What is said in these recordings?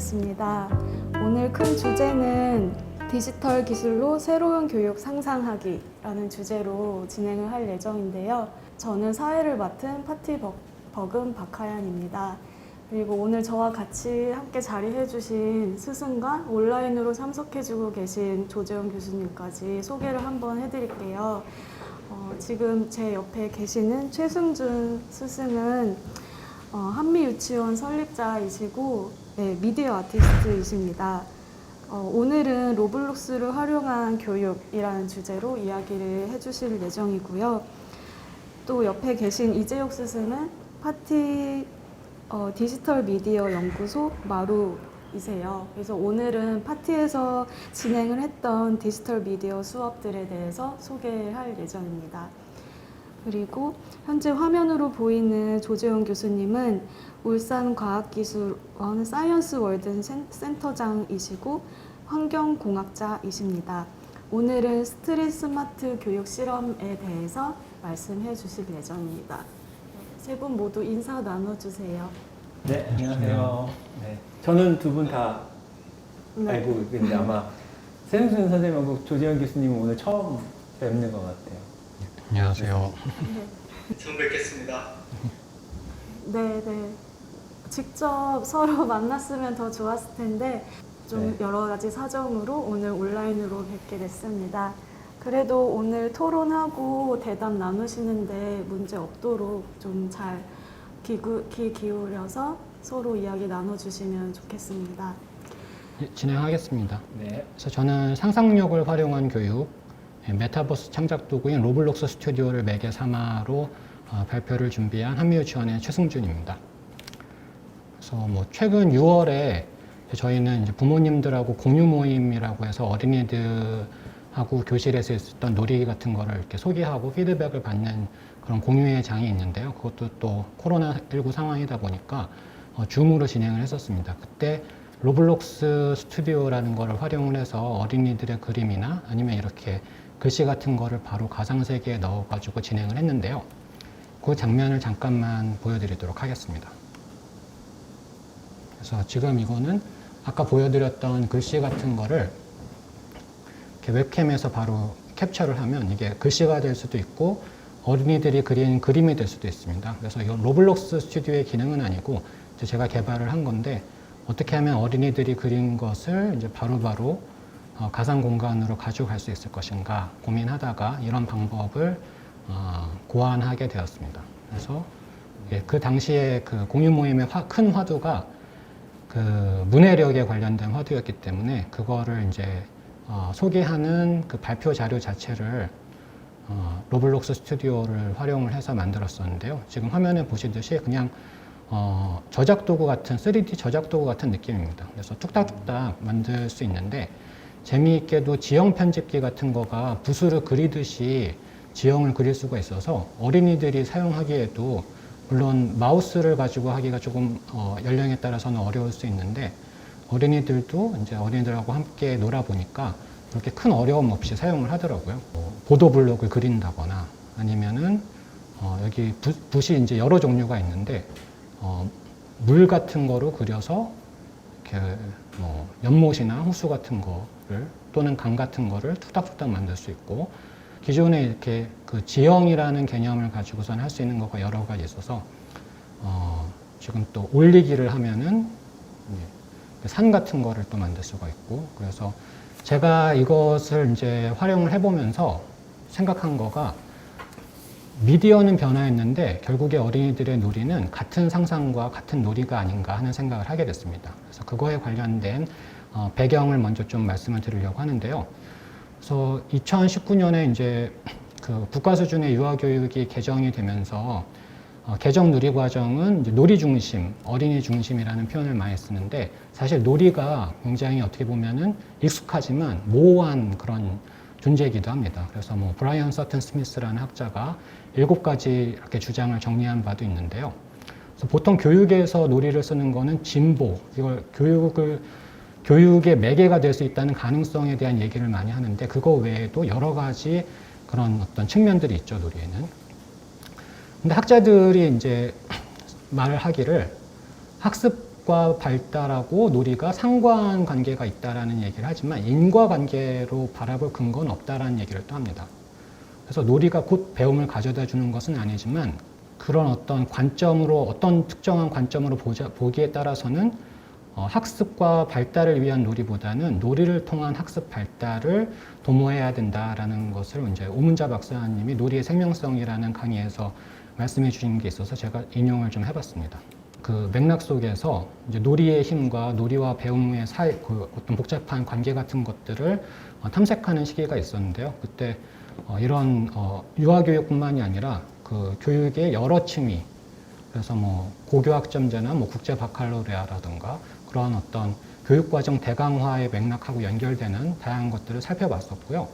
하겠습니다. 오늘 큰 주제는 디지털 기술로 새로운 교육 상상하기라는 주제로 진행을 할 예정인데요. 저는 사회를 맡은 파티 버금 박하연입니다. 그리고 오늘 저와 같이 함께 자리해 주신 스승과 온라인으로 참석해주고 계신 조재원 교수님까지 소개를 한번 해드릴게요. 지금 제 옆에 계시는 최승준 스승은 한미유치원 설립자이시고 미디어 아티스트이십니다. 오늘은 로블록스를 활용한 교육이라는 주제로 이야기를 해주실 예정이고요. 또 옆에 계신 이재욱 스승은 파티 디지털 미디어 연구소 마루이세요. 그래서 오늘은 파티에서 진행을 했던 디지털 미디어 수업들에 대해서 소개할 예정입니다. 그리고 현재 화면으로 보이는 조재원 교수님은 울산과학기술원 사이언스월드 센터장이시고 환경공학자이십니다. 오늘은 스트릿 스마트 교육 실험에 대해서 말씀해 주실 예정입니다. 세 분 모두 인사 나눠주세요. 네, 안녕하세요. 네, 저는 두 분 다 알고 있는데 아마 최승준 선생님하고 조재원 교수님은 오늘 처음 뵙는 것 같아요. 안녕하세요. 처음 뵙겠습니다. 네. 직접 서로 만났으면 더 좋았을 텐데 좀 여러 가지 사정으로 오늘 온라인으로 뵙게 됐습니다. 그래도 오늘 토론하고 대답 나누시는데 문제 없도록 좀 잘 귀 기울여서 서로 이야기 나눠주시면 좋겠습니다. 진행하겠습니다. 네. 그래서 저는 상상력을 활용한 교육, 메타버스 창작 도구인 로블록스 스튜디오를 매개 삼아로 발표를 준비한 한미유치원의 최승준입니다. 그래서 최근 6월에 저희는 이제 부모님들하고 공유 모임이라고 해서 어린이들하고 교실에서 있었던 놀이 같은 거를 이렇게 소개하고 피드백을 받는 그런 공유의 장이 있는데요. 그것도 또 코로나19 상황이다 보니까 줌으로 진행을 했었습니다. 그때 로블록스 스튜디오라는 거를 활용을 해서 어린이들의 그림이나 아니면 이렇게 글씨 같은 거를 바로 가상세계에 넣어가지고 진행을 했는데요. 그 장면을 잠깐만 보여드리도록 하겠습니다. 그래서 지금 이거는 아까 보여드렸던 글씨 같은 거를 이렇게 웹캠에서 바로 캡처를 하면 이게 글씨가 될 수도 있고 어린이들이 그린 그림이 될 수도 있습니다. 그래서 이 로블록스 스튜디오의 기능은 아니고 제가 개발을 한 건데 어떻게 하면 어린이들이 그린 것을 이제 바로바로 가상 공간으로 가져갈 수 있을 것인가 고민하다가 이런 방법을 고안하게 되었습니다. 그래서 그 당시에 그 공유 모임의 큰 화두가 그 문해력에 관련된 화두였기 때문에 그거를 이제 소개하는 그 발표 자료 자체를 로블록스 스튜디오를 활용을 해서 만들었었는데요. 지금 화면에 보시듯이 그냥 저작 도구 같은 3D 저작 도구 같은 느낌입니다. 그래서 뚝딱뚝딱 만들 수 있는데 재미있게도 지형 편집기 같은 거가 붓으로 그리듯이 지형을 그릴 수가 있어서 어린이들이 사용하기에도 물론 마우스를 가지고 하기가 조금 연령에 따라서는 어려울 수 있는데 어린이들도 이제 어린이들하고 함께 놀아보니까 그렇게 큰 어려움 없이 사용을 하더라고요. 보도블록을 그린다거나 아니면은 여기 붓이 이제 여러 종류가 있는데 물 같은 거로 그려서 이렇게 연못이나 호수 같은 거를 또는 강 같은 거를 툭닥툭닥 만들 수 있고 기존에 이렇게 그 지형이라는 개념을 가지고선 할 수 있는 거가 여러 가지 있어서 지금 또 올리기를 하면은 산 같은 거를 또 만들 수가 있고 그래서 제가 이것을 이제 활용을 해보면서 생각한 거가 미디어는 변화했는데 결국에 어린이들의 놀이는 같은 상상과 같은 놀이가 아닌가 하는 생각을 하게 됐습니다. 그래서 그거에 관련된 배경을 먼저 좀 말씀을 드리려고 하는데요. 그래서 2019년에 이제 그 국가 수준의 유아교육이 개정이 되면서 개정 누리과정은 이제 놀이 중심, 어린이 중심이라는 표현을 많이 쓰는데 사실 놀이가 굉장히 어떻게 보면은 익숙하지만 모호한 그런 존재이기도 합니다. 그래서 브라이언 서튼 스미스라는 학자가 7가지 이렇게 주장을 정리한 바도 있는데요. 그래서 보통 교육에서 놀이를 쓰는 거는 진보, 이걸 교육의 매개가 될 수 있다는 가능성에 대한 얘기를 많이 하는데 그거 외에도 여러 가지 그런 어떤 측면들이 있죠, 놀이에는. 근데 학자들이 이제 말을 하기를 학습 학습과 발달하고 놀이가 상관관계가 있다라는 얘기를 하지만 인과관계로 바라볼 근거는 없다라는 얘기를 또 합니다. 그래서 놀이가 곧 배움을 가져다 주는 것은 아니지만 그런 어떤 관점으로 어떤 특정한 관점으로 보기에 따라서는 학습과 발달을 위한 놀이보다는 놀이를 통한 학습 발달을 도모해야 된다라는 것을 이제 오문자 박사님이 놀이의 생명성이라는 강의에서 말씀해 주신 게 있어서 제가 인용을 좀 해봤습니다. 그 맥락 속에서 이제 놀이의 힘과 놀이와 배움의 사이 그 어떤 복잡한 관계 같은 것들을 탐색하는 시기가 있었는데요. 그때 이런 유아교육뿐만이 아니라 그 교육의 여러 층위, 그래서 뭐 고교학점제나 뭐 국제 바칼로레아라든가 그런 어떤 교육과정 대강화의 맥락하고 연결되는 다양한 것들을 살펴봤었고요.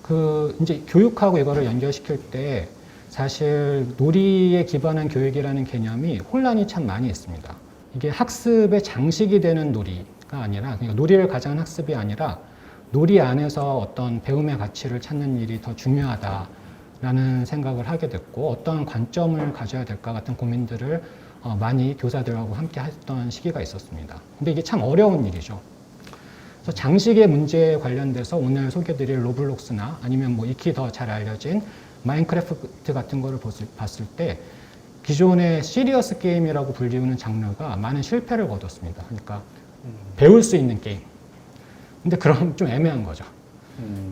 그 이제 교육하고 이거를 연결시킬 때 사실 놀이에 기반한 교육이라는 개념이 혼란이 참 많이 있습니다. 이게 학습의 장식이 되는 놀이가 아니라, 그러니까 놀이를 가장한 학습이 아니라 놀이 안에서 어떤 배움의 가치를 찾는 일이 더 중요하다라는 생각을 하게 됐고, 어떤 관점을 가져야 될까 같은 고민들을 많이 교사들하고 함께 했던 시기가 있었습니다. 근데 이게 참 어려운 일이죠. 그래서 장식의 문제에 관련돼서 오늘 소개드릴 로블록스나 아니면 뭐 익히 더 잘 알려진 마인크래프트 같은 거를 봤을 때 기존의 시리어스 게임이라고 불리우는 장르가 많은 실패를 거뒀습니다. 그러니까 배울 수 있는 게임. 근데 그럼 좀 애매한 거죠.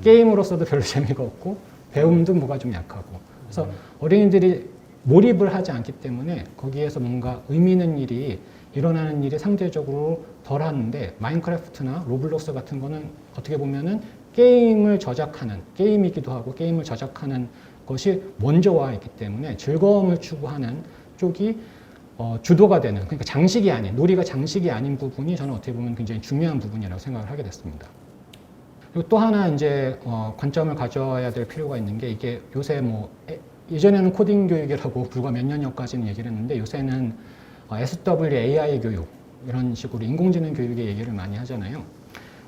게임으로서도 별로 재미가 없고 배움도 뭐가 좀 약하고. 그래서 어린이들이 몰입을 하지 않기 때문에 거기에서 뭔가 의미 있는 일이 일어나는 일이 상대적으로 덜 하는데, 마인크래프트나 로블록스 같은 거는 어떻게 보면은 게임을 저작하는, 게임이기도 하고 게임을 저작하는 것이 먼저 와 있기 때문에 즐거움을 추구하는 쪽이 주도가 되는, 그러니까 장식이 아닌, 놀이가 장식이 아닌 부분이 저는 어떻게 보면 굉장히 중요한 부분이라고 생각을 하게 됐습니다. 그리고 또 하나 이제 관점을 가져야 될 필요가 있는 게, 이게 요새 뭐 예전에는 코딩 교육이라고 불과 몇 년 전까지는 얘기를 했는데 요새는 SWAI 교육 이런 식으로 인공지능 교육의 얘기를 많이 하잖아요.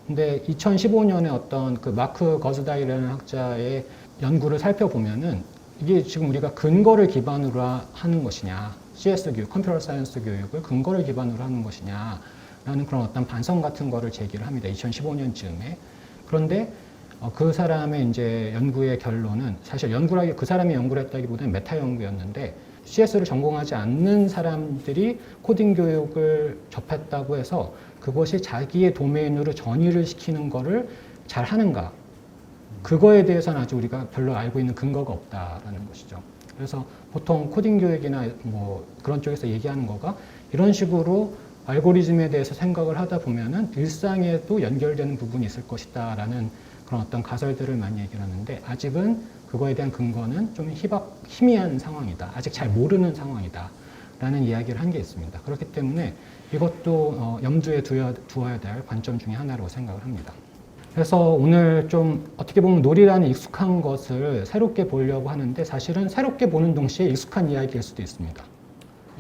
근데 2015년에 어떤 그 마크 거즈다이라는 학자의 연구를 살펴보면은 이게 지금 우리가 근거를 기반으로 하는 것이냐, CS 교육, 컴퓨터 사이언스 교육을 근거를 기반으로 하는 것이냐라는 그런 어떤 반성 같은 거를 제기를 합니다. 2015년쯤에. 그런데 그 사람의 이제 연구의 결론은, 사실 그 사람이 연구를 했다기보다는 메타 연구였는데, CS를 전공하지 않는 사람들이 코딩 교육을 접했다고 해서 그것이 자기의 도메인으로 전이를 시키는 거를 잘 하는가, 그거에 대해서는 아직 우리가 별로 알고 있는 근거가 없다라는 것이죠. 그래서 보통 코딩 교육이나 뭐 그런 쪽에서 얘기하는 거가 이런 식으로 알고리즘에 대해서 생각을 하다 보면은 일상에도 연결되는 부분이 있을 것이다라는 그런 어떤 가설들을 많이 얘기를 하는데, 아직은 그거에 대한 근거는 좀 희미한 상황이다. 아직 잘 모르는 상황이다. 라는 이야기를 한 게 있습니다. 그렇기 때문에 이것도 염두에 두어야 될 관점 중에 하나라고 생각을 합니다. 그래서 오늘 좀 어떻게 보면 놀이라는 익숙한 것을 새롭게 보려고 하는데, 사실은 새롭게 보는 동시에 익숙한 이야기일 수도 있습니다.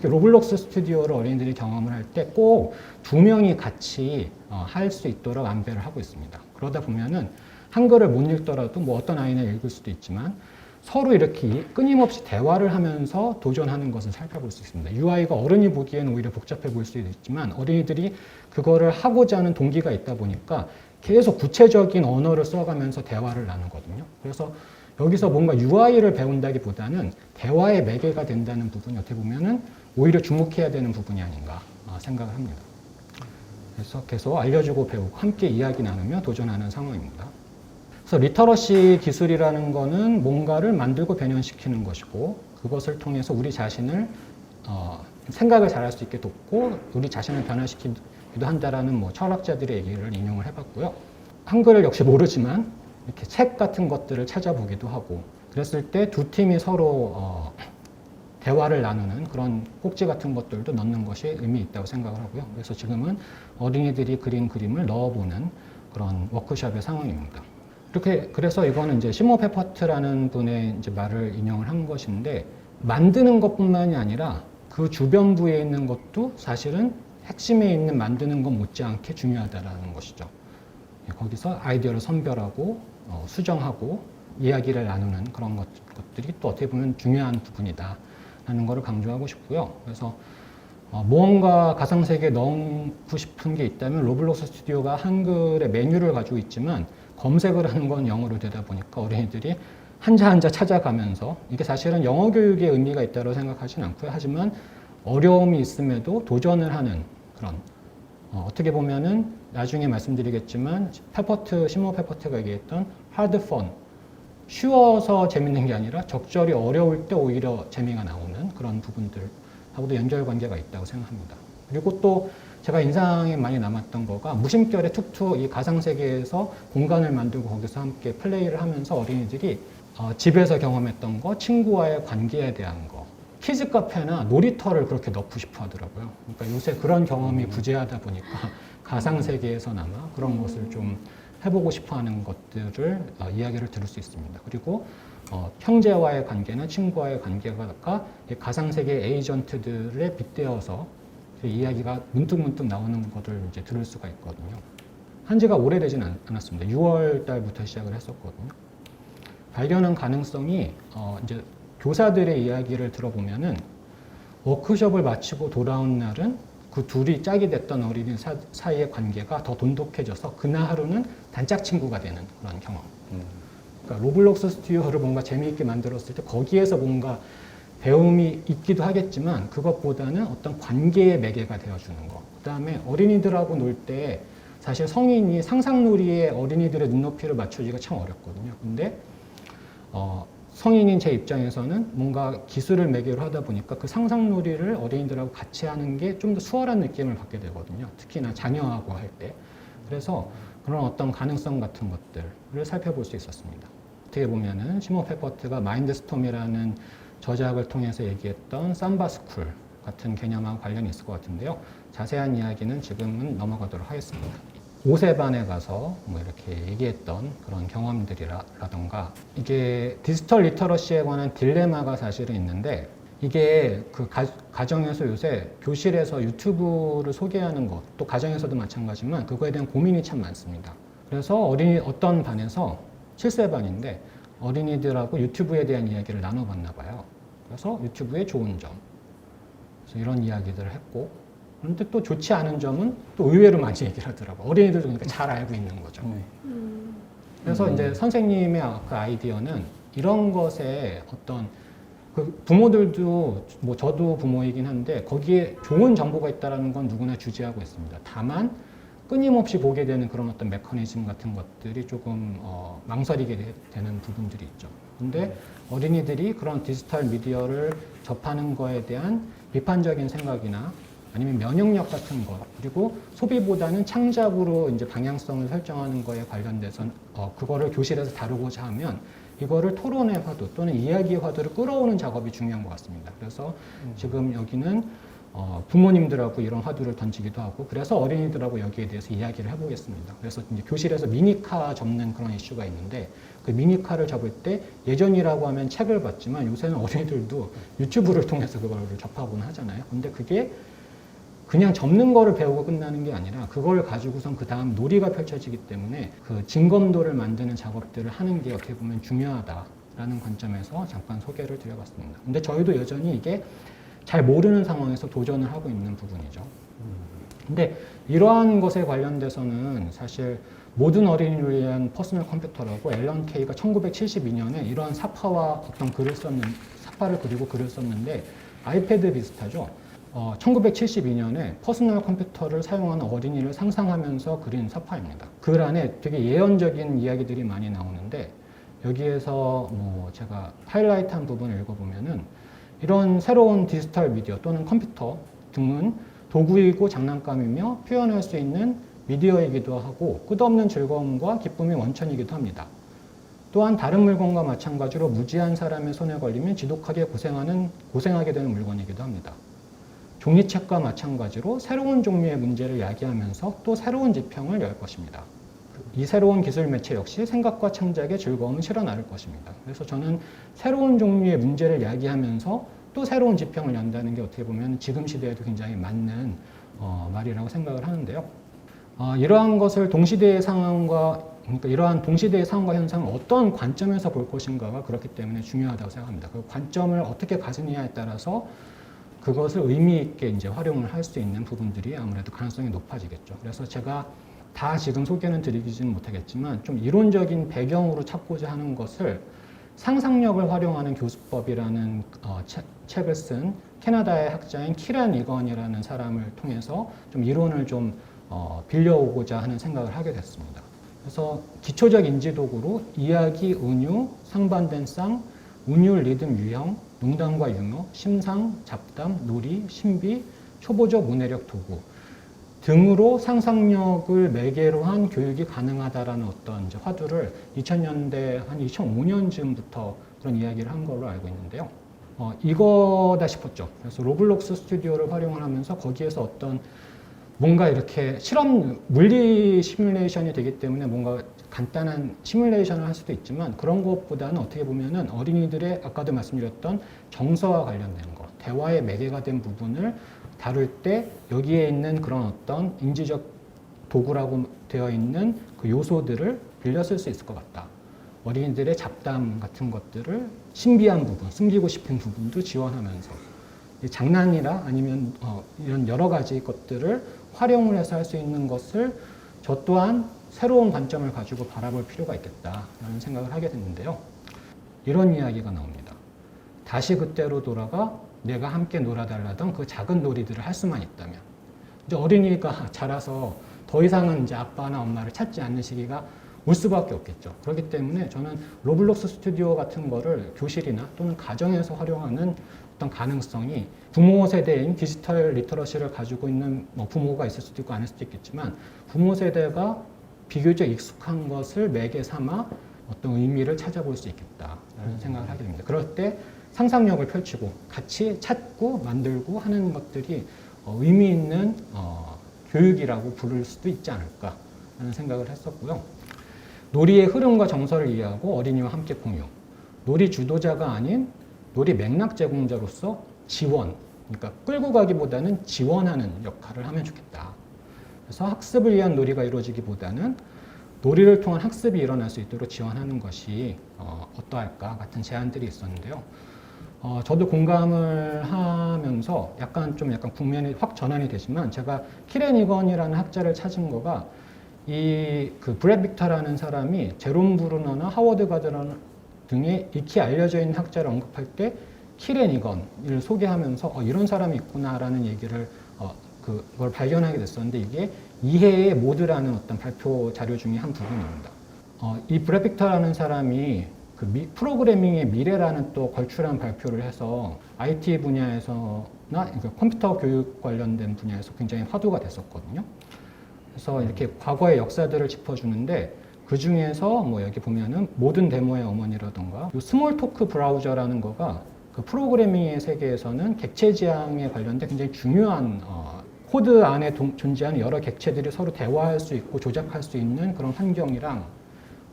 로블록스 스튜디오를 어린이들이 경험을 할 때 꼭 두 명이 같이 할 수 있도록 안배를 하고 있습니다. 그러다 보면은 한글을 못 읽더라도 뭐 어떤 아이는 읽을 수도 있지만 서로 이렇게 끊임없이 대화를 하면서 도전하는 것을 살펴볼 수 있습니다. UI가 어른이 보기에는 오히려 복잡해 보일 수도 있지만 어린이들이 그거를 하고자 하는 동기가 있다 보니까 계속 구체적인 언어를 써가면서 대화를 나누거든요. 그래서 여기서 뭔가 UI를 배운다기보다는 대화의 매개가 된다는 부분이 어떻게 보면은 오히려 주목해야 되는 부분이 아닌가 생각을 합니다. 그래서 계속 알려주고 배우고 함께 이야기 나누며 도전하는 상황입니다. 그래서 리터러시 기술이라는 거는 뭔가를 만들고 변형시키는 것이고, 그것을 통해서 우리 자신을 생각을 잘할 수 있게 돕고 우리 자신을 변화시키기도 한다라는 뭐 철학자들의 얘기를 인용을 해봤고요. 한글을 역시 모르지만 이렇게 책 같은 것들을 찾아보기도 하고, 그랬을 때 두 팀이 서로 대화를 나누는 그런 꼭지 같은 것들도 넣는 것이 의미 있다고 생각을 하고요. 그래서 지금은 어린이들이 그린 그림을 넣어보는 그런 워크숍의 상황입니다. 그래서 이거는 이제 시모 페퍼트라는 분의 이제 말을 인용을 한 것인데, 만드는 것뿐만이 아니라 그 주변부에 있는 것도 사실은 핵심에 있는 만드는 것 못지않게 중요하다라는 것이죠. 거기서 아이디어를 선별하고 수정하고 이야기를 나누는 그런 것들이 또 어떻게 보면 중요한 부분이다라는 것을 강조하고 싶고요. 그래서 무언가 가상세계에 넣고 싶은 게 있다면 로블록스 스튜디오가 한글의 메뉴를 가지고 있지만 검색을 하는 건 영어로 되다 보니까 어린이들이 한자 한자 찾아가면서 이게 사실은 영어 교육에 의미가 있다고 생각하지는 않고요. 하지만 어려움이 있음에도 도전을 하는 그런 어떻게 보면은 나중에 말씀드리겠지만 시몬 페퍼트가 얘기했던 hard fun 쉬워서 재밌는 게 아니라 적절히 어려울 때 오히려 재미가 나오는 그런 부분들하고도 연결관계가 있다고 생각합니다. 그리고 또 제가 인상에 많이 남았던 거가 무심결에 툭툭 이 가상세계에서 공간을 만들고 거기서 함께 플레이를 하면서 어린이들이 집에서 경험했던 거, 친구와의 관계에 대한 거, 키즈 카페나 놀이터를 그렇게 넣고 싶어 하더라고요. 그러니까 요새 그런 경험이 부재하다 보니까 가상세계에서나마 그런 것을 좀 해보고 싶어 하는 것들을 이야기를 들을 수 있습니다. 그리고 형제와의 관계나 친구와의 관계가 가상세계 에이전트들에 빗대어서 이야기가 문득문득 나오는 것을 이제 들을 수가 있거든요. 한 지가 오래되진 않았습니다. 6월 달부터 시작을 했었거든요. 발견한 가능성이 이제 교사들의 이야기를 들어보면은 워크숍을 마치고 돌아온 날은 그 둘이 짝이 됐던 어린이 사이의 관계가 더 돈독해져서 그날 하루는 단짝 친구가 되는 그런 경험. 그러니까 로블록스 스튜디오를 뭔가 재미있게 만들었을 때 거기에서 뭔가 배움이 있기도 하겠지만 그것보다는 어떤 관계의 매개가 되어주는 거. 그 다음에 어린이들하고 놀 때 사실 성인이 상상놀이에 어린이들의 눈높이를 맞추기가 참 어렵거든요. 근데 성인인 제 입장에서는 뭔가 기술을 매개로 하다 보니까 그 상상놀이를 어린이들하고 같이 하는 게 좀 더 수월한 느낌을 받게 되거든요. 특히나 자녀하고 할 때. 그래서 그런 어떤 가능성 같은 것들을 살펴볼 수 있었습니다. 어떻게 보면은 시몬 페퍼트가 마인드스톰이라는 저작을 통해서 얘기했던 삼바스쿨 같은 개념하고 관련이 있을 것 같은데요. 자세한 이야기는 지금은 넘어가도록 하겠습니다. 5세반에 가서 뭐 이렇게 얘기했던 그런 경험들이라던가 이게 디지털 리터러시에 관한 딜레마가 사실은 있는데 이게 그 가정에서 요새 교실에서 유튜브를 소개하는 것, 또 가정에서도 마찬가지지만 그거에 대한 고민이 참 많습니다. 그래서 어떤 반에서 7세반인데 어린이들하고 유튜브에 대한 이야기를 나눠봤나 봐요. 그래서 유튜브의 좋은 점, 그래서 이런 이야기들을 했고 그런데 또 좋지 않은 점은 또 의외로 많이 얘기를 하더라고요. 어린이들도 그러니까 잘 알고 있는 거죠. 그래서 이제 선생님의 그 아이디어는 이런 것에 어떤 그 부모들도 뭐 저도 부모이긴 한데 거기에 좋은 정보가 있다는 건 누구나 주지하고 있습니다. 다만 끊임없이 보게 되는 그런 어떤 메커니즘 같은 것들이 조금 망설이게 되는 부분들이 있죠. 근데 어린이들이 그런 디지털 미디어를 접하는 거에 대한 비판적인 생각이나 아니면 면역력 같은 것, 그리고 소비보다는 창작으로 이제 방향성을 설정하는 거에 관련돼서 그거를 교실에서 다루고자 하면 이거를 토론의 화두 또는 이야기의 화두를 끌어오는 작업이 중요한 것 같습니다. 그래서 지금 여기는 부모님들하고 이런 화두를 던지기도 하고 그래서 어린이들하고 여기에 대해서 이야기를 해보겠습니다. 그래서 이제 교실에서 미니카 접는 그런 이슈가 있는데 그 미니카를 접을 때 예전이라고 하면 책을 봤지만 요새는 어린이들도 유튜브를 통해서 그거를 접하곤 하잖아요. 근데 그게 그냥 접는 거를 배우고 끝나는 게 아니라 그걸 가지고선 그 다음 놀이가 펼쳐지기 때문에 그 진검도를 만드는 작업들을 하는 게 어떻게 보면 중요하다라는 관점에서 잠깐 소개를 드려봤습니다. 근데 저희도 여전히 이게 잘 모르는 상황에서 도전을 하고 있는 부분이죠. 근데 이러한 것에 관련돼서는 사실 모든 어린이를 위한 퍼스널 컴퓨터라고 앨런 케이가 1972년에 이러한 사파와 어떤 사파를 그리고 글을 썼는데 아이패드 비슷하죠. 1972년에 퍼스널 컴퓨터를 사용하는 어린이를 상상하면서 그린 사파입니다. 글 안에 되게 예언적인 이야기들이 많이 나오는데 여기에서 뭐 제가 하이라이트한 부분을 읽어보면은 이런 새로운 디지털 미디어 또는 컴퓨터 등은 도구이고 장난감이며 표현할 수 있는 미디어이기도 하고 끝없는 즐거움과 기쁨의 원천이기도 합니다. 또한 다른 물건과 마찬가지로 무지한 사람의 손에 걸리면 지독하게 고생하게 되는 물건이기도 합니다. 종이책과 마찬가지로 새로운 종류의 문제를 야기하면서 또 새로운 지평을 열 것입니다. 이 새로운 기술 매체 역시 생각과 창작의 즐거움을 실어 나를 것입니다. 그래서 저는 새로운 종류의 문제를 야기하면서 또 새로운 지평을 연다는 게 어떻게 보면 지금 시대에도 굉장히 맞는 말이라고 생각을 하는데요. 이러한 것을 이러한 동시대의 상황과 현상을 어떤 관점에서 볼 것인가가 그렇기 때문에 중요하다고 생각합니다. 그 관점을 어떻게 가지느냐에 따라서 그것을 의미 있게 이제 활용을 할 수 있는 부분들이 아무래도 가능성이 높아지겠죠. 그래서 제가 다 지금 소개는 드리지는 못하겠지만 좀 이론적인 배경으로 찾고자 하는 것을 상상력을 활용하는 교수법이라는 책을 쓴 캐나다의 학자인 키란 이건이라는 사람을 통해서 좀 이론을 좀 빌려오고자 하는 생각을 하게 됐습니다. 그래서 기초적 인지 도구로 이야기, 은유, 상반된 쌍, 운율, 리듬, 유형, 농담과 유머, 심상, 잡담, 놀이, 신비, 초보적 문해력 도구 등으로 상상력을 매개로 한 교육이 가능하다라는 어떤 이제 화두를 2000년대 한 2005년쯤부터 그런 이야기를 한 걸로 알고 있는데요. 이거다 싶었죠. 그래서 로블록스 스튜디오를 활용을 하면서 거기에서 어떤 뭔가 이렇게 실험 물리 시뮬레이션이 되기 때문에 뭔가 간단한 시뮬레이션을 할 수도 있지만 그런 것보다는 어떻게 보면은 어린이들의 아까도 말씀드렸던 정서와 관련된 것, 대화의 매개가 된 부분을 다룰 때 여기에 있는 그런 어떤 인지적 도구라고 되어 있는 그 요소들을 빌려 쓸 수 있을 것 같다. 어린이들의 잡담 같은 것들을 신비한 부분, 숨기고 싶은 부분도 지원하면서 장난이라 아니면 이런 여러 가지 것들을 활용을 해서 할 수 있는 것을 저 또한 새로운 관점을 가지고 바라볼 필요가 있겠다라는 생각을 하게 됐는데요. 이런 이야기가 나옵니다. 다시 그때로 돌아가 내가 함께 놀아달라던 그 작은 놀이들을 할 수만 있다면 이제 어린이가 자라서 더 이상은 이제 아빠나 엄마를 찾지 않는 시기가 올 수밖에 없겠죠. 그렇기 때문에 저는 로블록스 스튜디오 같은 거를 교실이나 또는 가정에서 활용하는 어떤 가능성이 부모 세대인 디지털 리터러시를 가지고 있는 뭐 부모가 있을 수도 있고 아닐 수도 있겠지만 부모 세대가 비교적 익숙한 것을 매개 삼아 어떤 의미를 찾아볼 수 있겠다라는 생각을 하게 됩니다. 그럴 때 상상력을 펼치고 같이 찾고 만들고 하는 것들이 의미 있는 교육이라고 부를 수도 있지 않을까라는 생각을 했었고요. 놀이의 흐름과 정서를 이해하고 어린이와 함께 공유. 놀이 주도자가 아닌 놀이 맥락 제공자로서 지원, 그러니까 끌고 가기보다는 지원하는 역할을 하면 좋겠다. 그래서 학습을 위한 놀이가 이루어지기보다는 놀이를 통한 학습이 일어날 수 있도록 지원하는 것이 어떠할까 같은 제안들이 있었는데요. 저도 공감을 하면서 약간 국면이 확 전환이 되지만 제가 키렌 이건이라는 학자를 찾은 거가 그 브렛 빅터라는 사람이 제롬 브루너나 하워드 가드너 등에 익히 알려져 있는 학자를 언급할 때 키렌 이건을 소개하면서 이런 사람이 있구나라는 얘기를 그걸 발견하게 됐었는데 이게 이해의 모드라는 어떤 발표 자료 중에 한 부분입니다. 이 브렛 빅터라는 사람이 프로그래밍의 미래라는 또 걸출한 발표를 해서 IT 분야에서나 그러니까 컴퓨터 교육 관련된 분야에서 굉장히 화두가 됐었거든요. 그래서 이렇게 과거의 역사들을 짚어주는데 그 중에서 뭐 여기 보면은 모든 데모의 어머니라던가 이 스몰 토크 브라우저라는 거가 그 프로그래밍의 세계에서는 객체 지향에 관련된 굉장히 중요한 코드 안에 존재하는 여러 객체들이 서로 대화할 수 있고 조작할 수 있는 그런 환경이랑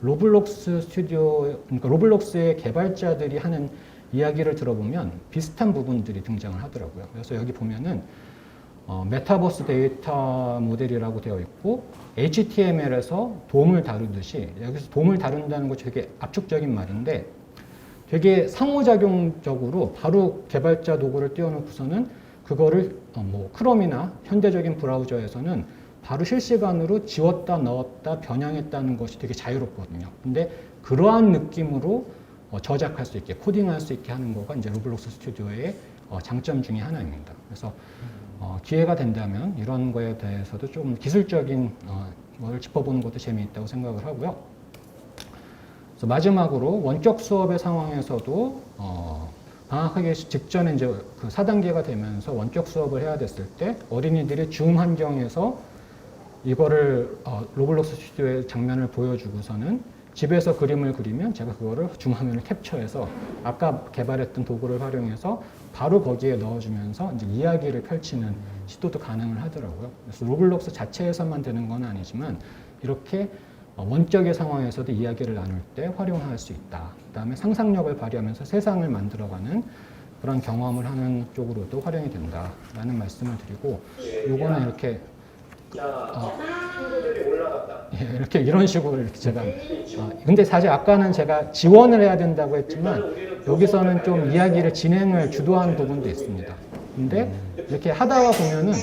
로블록스 스튜디오, 그러니까 로블록스의 개발자들이 하는 이야기를 들어보면 비슷한 부분들이 등장을 하더라고요. 그래서 여기 보면은 메타버스 데이터 모델이라고 되어 있고 HTML에서 돔을 다루듯이 여기서 돔을 다룬다는 거 되게 압축적인 말인데 되게 상호작용적으로 바로 개발자 도구를 띄워놓고서는 그거를 뭐 크롬이나 현대적인 브라우저에서는 바로 실시간으로 지웠다 넣었다 변형했다는 것이 되게 자유롭거든요. 근데 그러한 느낌으로 저작할 수 있게 코딩할 수 있게 하는 거가 이제 로블록스 스튜디오의 장점 중에 하나입니다. 그래서 기회가 된다면 이런 거에 대해서도 좀 기술적인 걸 짚어보는 것도 재미있다고 생각을 하고요. 그래서 마지막으로 원격 수업의 상황에서도 방학하기 직전에 이제 그 4단계가 되면서 원격 수업을 해야 됐을 때 어린이들이 줌 환경에서 이거를 로블록스 스튜디오의 장면을 보여주고서는 집에서 그림을 그리면 제가 그거를 줌 화면을 캡처해서 아까 개발했던 도구를 활용해서 바로 거기에 넣어주면서 이제 이야기를 펼치는 시도도 가능을 하더라고요. 그래서 로블록스 자체에서만 되는 건 아니지만 이렇게 원격의 상황에서도 이야기를 나눌 때 활용할 수 있다. 그 다음에 상상력을 발휘하면서 세상을 만들어가는 그런 경험을 하는 쪽으로도 활용이 된다라는 말씀을 드리고 요거는 이렇게 친구들이 올라갔다. 예, 이렇게 이런 식으로 이렇게 제가 근데 사실 아까는 제가 지원을 해야 된다고 했지만 여기서는 좀 이야기를 진행을 주도하는 부분도 있습니다. 근데 이렇게 하다가 보면은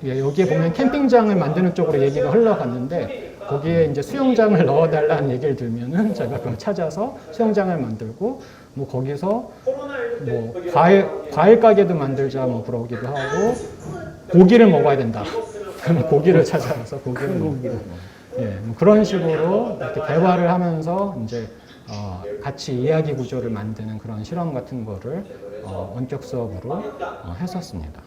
예, 여기에 보면 캠핑장을 만드는 쪽으로 얘기가 흘러갔는데 거기에 이제 수영장을 넣어달라는 얘기를 들면은 제가 그걸 찾아서 수영장을 만들고 뭐 거기서 뭐 과일 가게도 만들자 뭐 그러기도 하고 고기를 먹어야 된다. 그럼 고기를 찾아서 고기를 먹고 예, 뭐 그런 식으로 이렇게 대화를 하면서 이제 같이 이야기 구조를 만드는 그런 실험 같은 거를 원격 수업으로 했었습니다.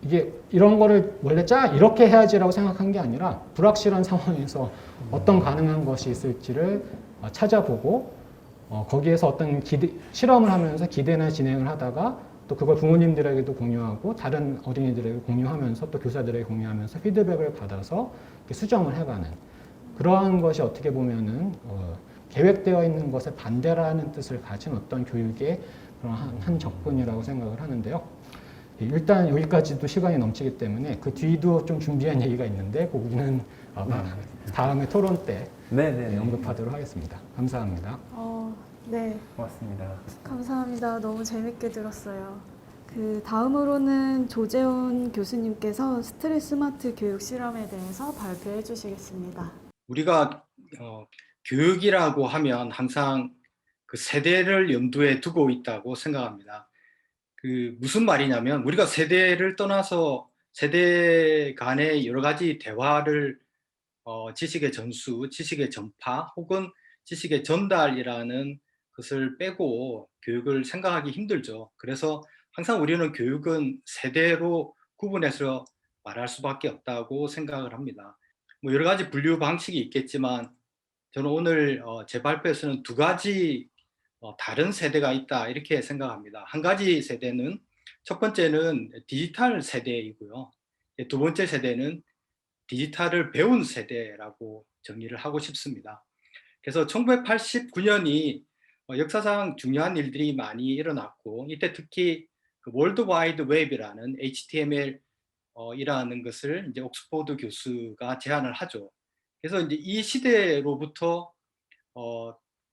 이게 이런 거를 원래 이렇게 해야지라고 생각한 게 아니라 불확실한 상황에서 어떤 가능한 것이 있을지를 찾아보고 거기에서 어떤 실험을 하면서 기대나 진행을 하다가 또 그걸 부모님들에게도 공유하고 다른 어린이들에게 공유하면서 또 교사들에게 공유하면서 피드백을 받아서 수정을 해가는 그러한 것이 어떻게 보면은 계획되어 있는 것에 반대라는 뜻을 가진 어떤 교육의 그런 한 접근이라고 생각을 하는데요. 일단 여기까지도 시간이 넘치기 때문에 그 뒤도 좀 준비한 얘기가 있는데 거기는 아마 다음에 토론 때 언급하도록 하겠습니다. 감사합니다. 네, 고맙습니다. 감사합니다. 너무 재밌게 들었어요. 다음으로는 조재훈 교수님께서 스트레스 스마트 교육 실험에 대해서 발표해 주시겠습니다. 우리가 교육이라고 하면 항상 그 세대를 염두에 두고 있다고 생각합니다. 무슨 말이냐면 우리가 세대를 떠나서 세대 간의 여러 가지 대화를 지식의 전수, 지식의 전파 혹은 지식의 전달이라는 것을 빼고 교육을 생각하기 힘들죠. 그래서 항상 우리는 교육은 세대로 구분해서 말할 수밖에 없다고 생각을 합니다. 뭐 여러 가지 분류 방식이 있겠지만 저는 오늘 제 발표에서는 두 가지 다른 세대가 있다 이렇게 생각합니다. 한 가지 세대는 첫 번째는 디지털 세대이고요. 두 번째 세대는 디지털을 배운 세대라고 정의를 하고 싶습니다. 그래서 1989년이 역사상 중요한 일들이 많이 일어났고 이때 특히 그 월드 와이드 웹이라는 HTML 이라는 것을 이제 옥스퍼드 교수가 제안을 하죠. 그래서 이제 이 시대로부터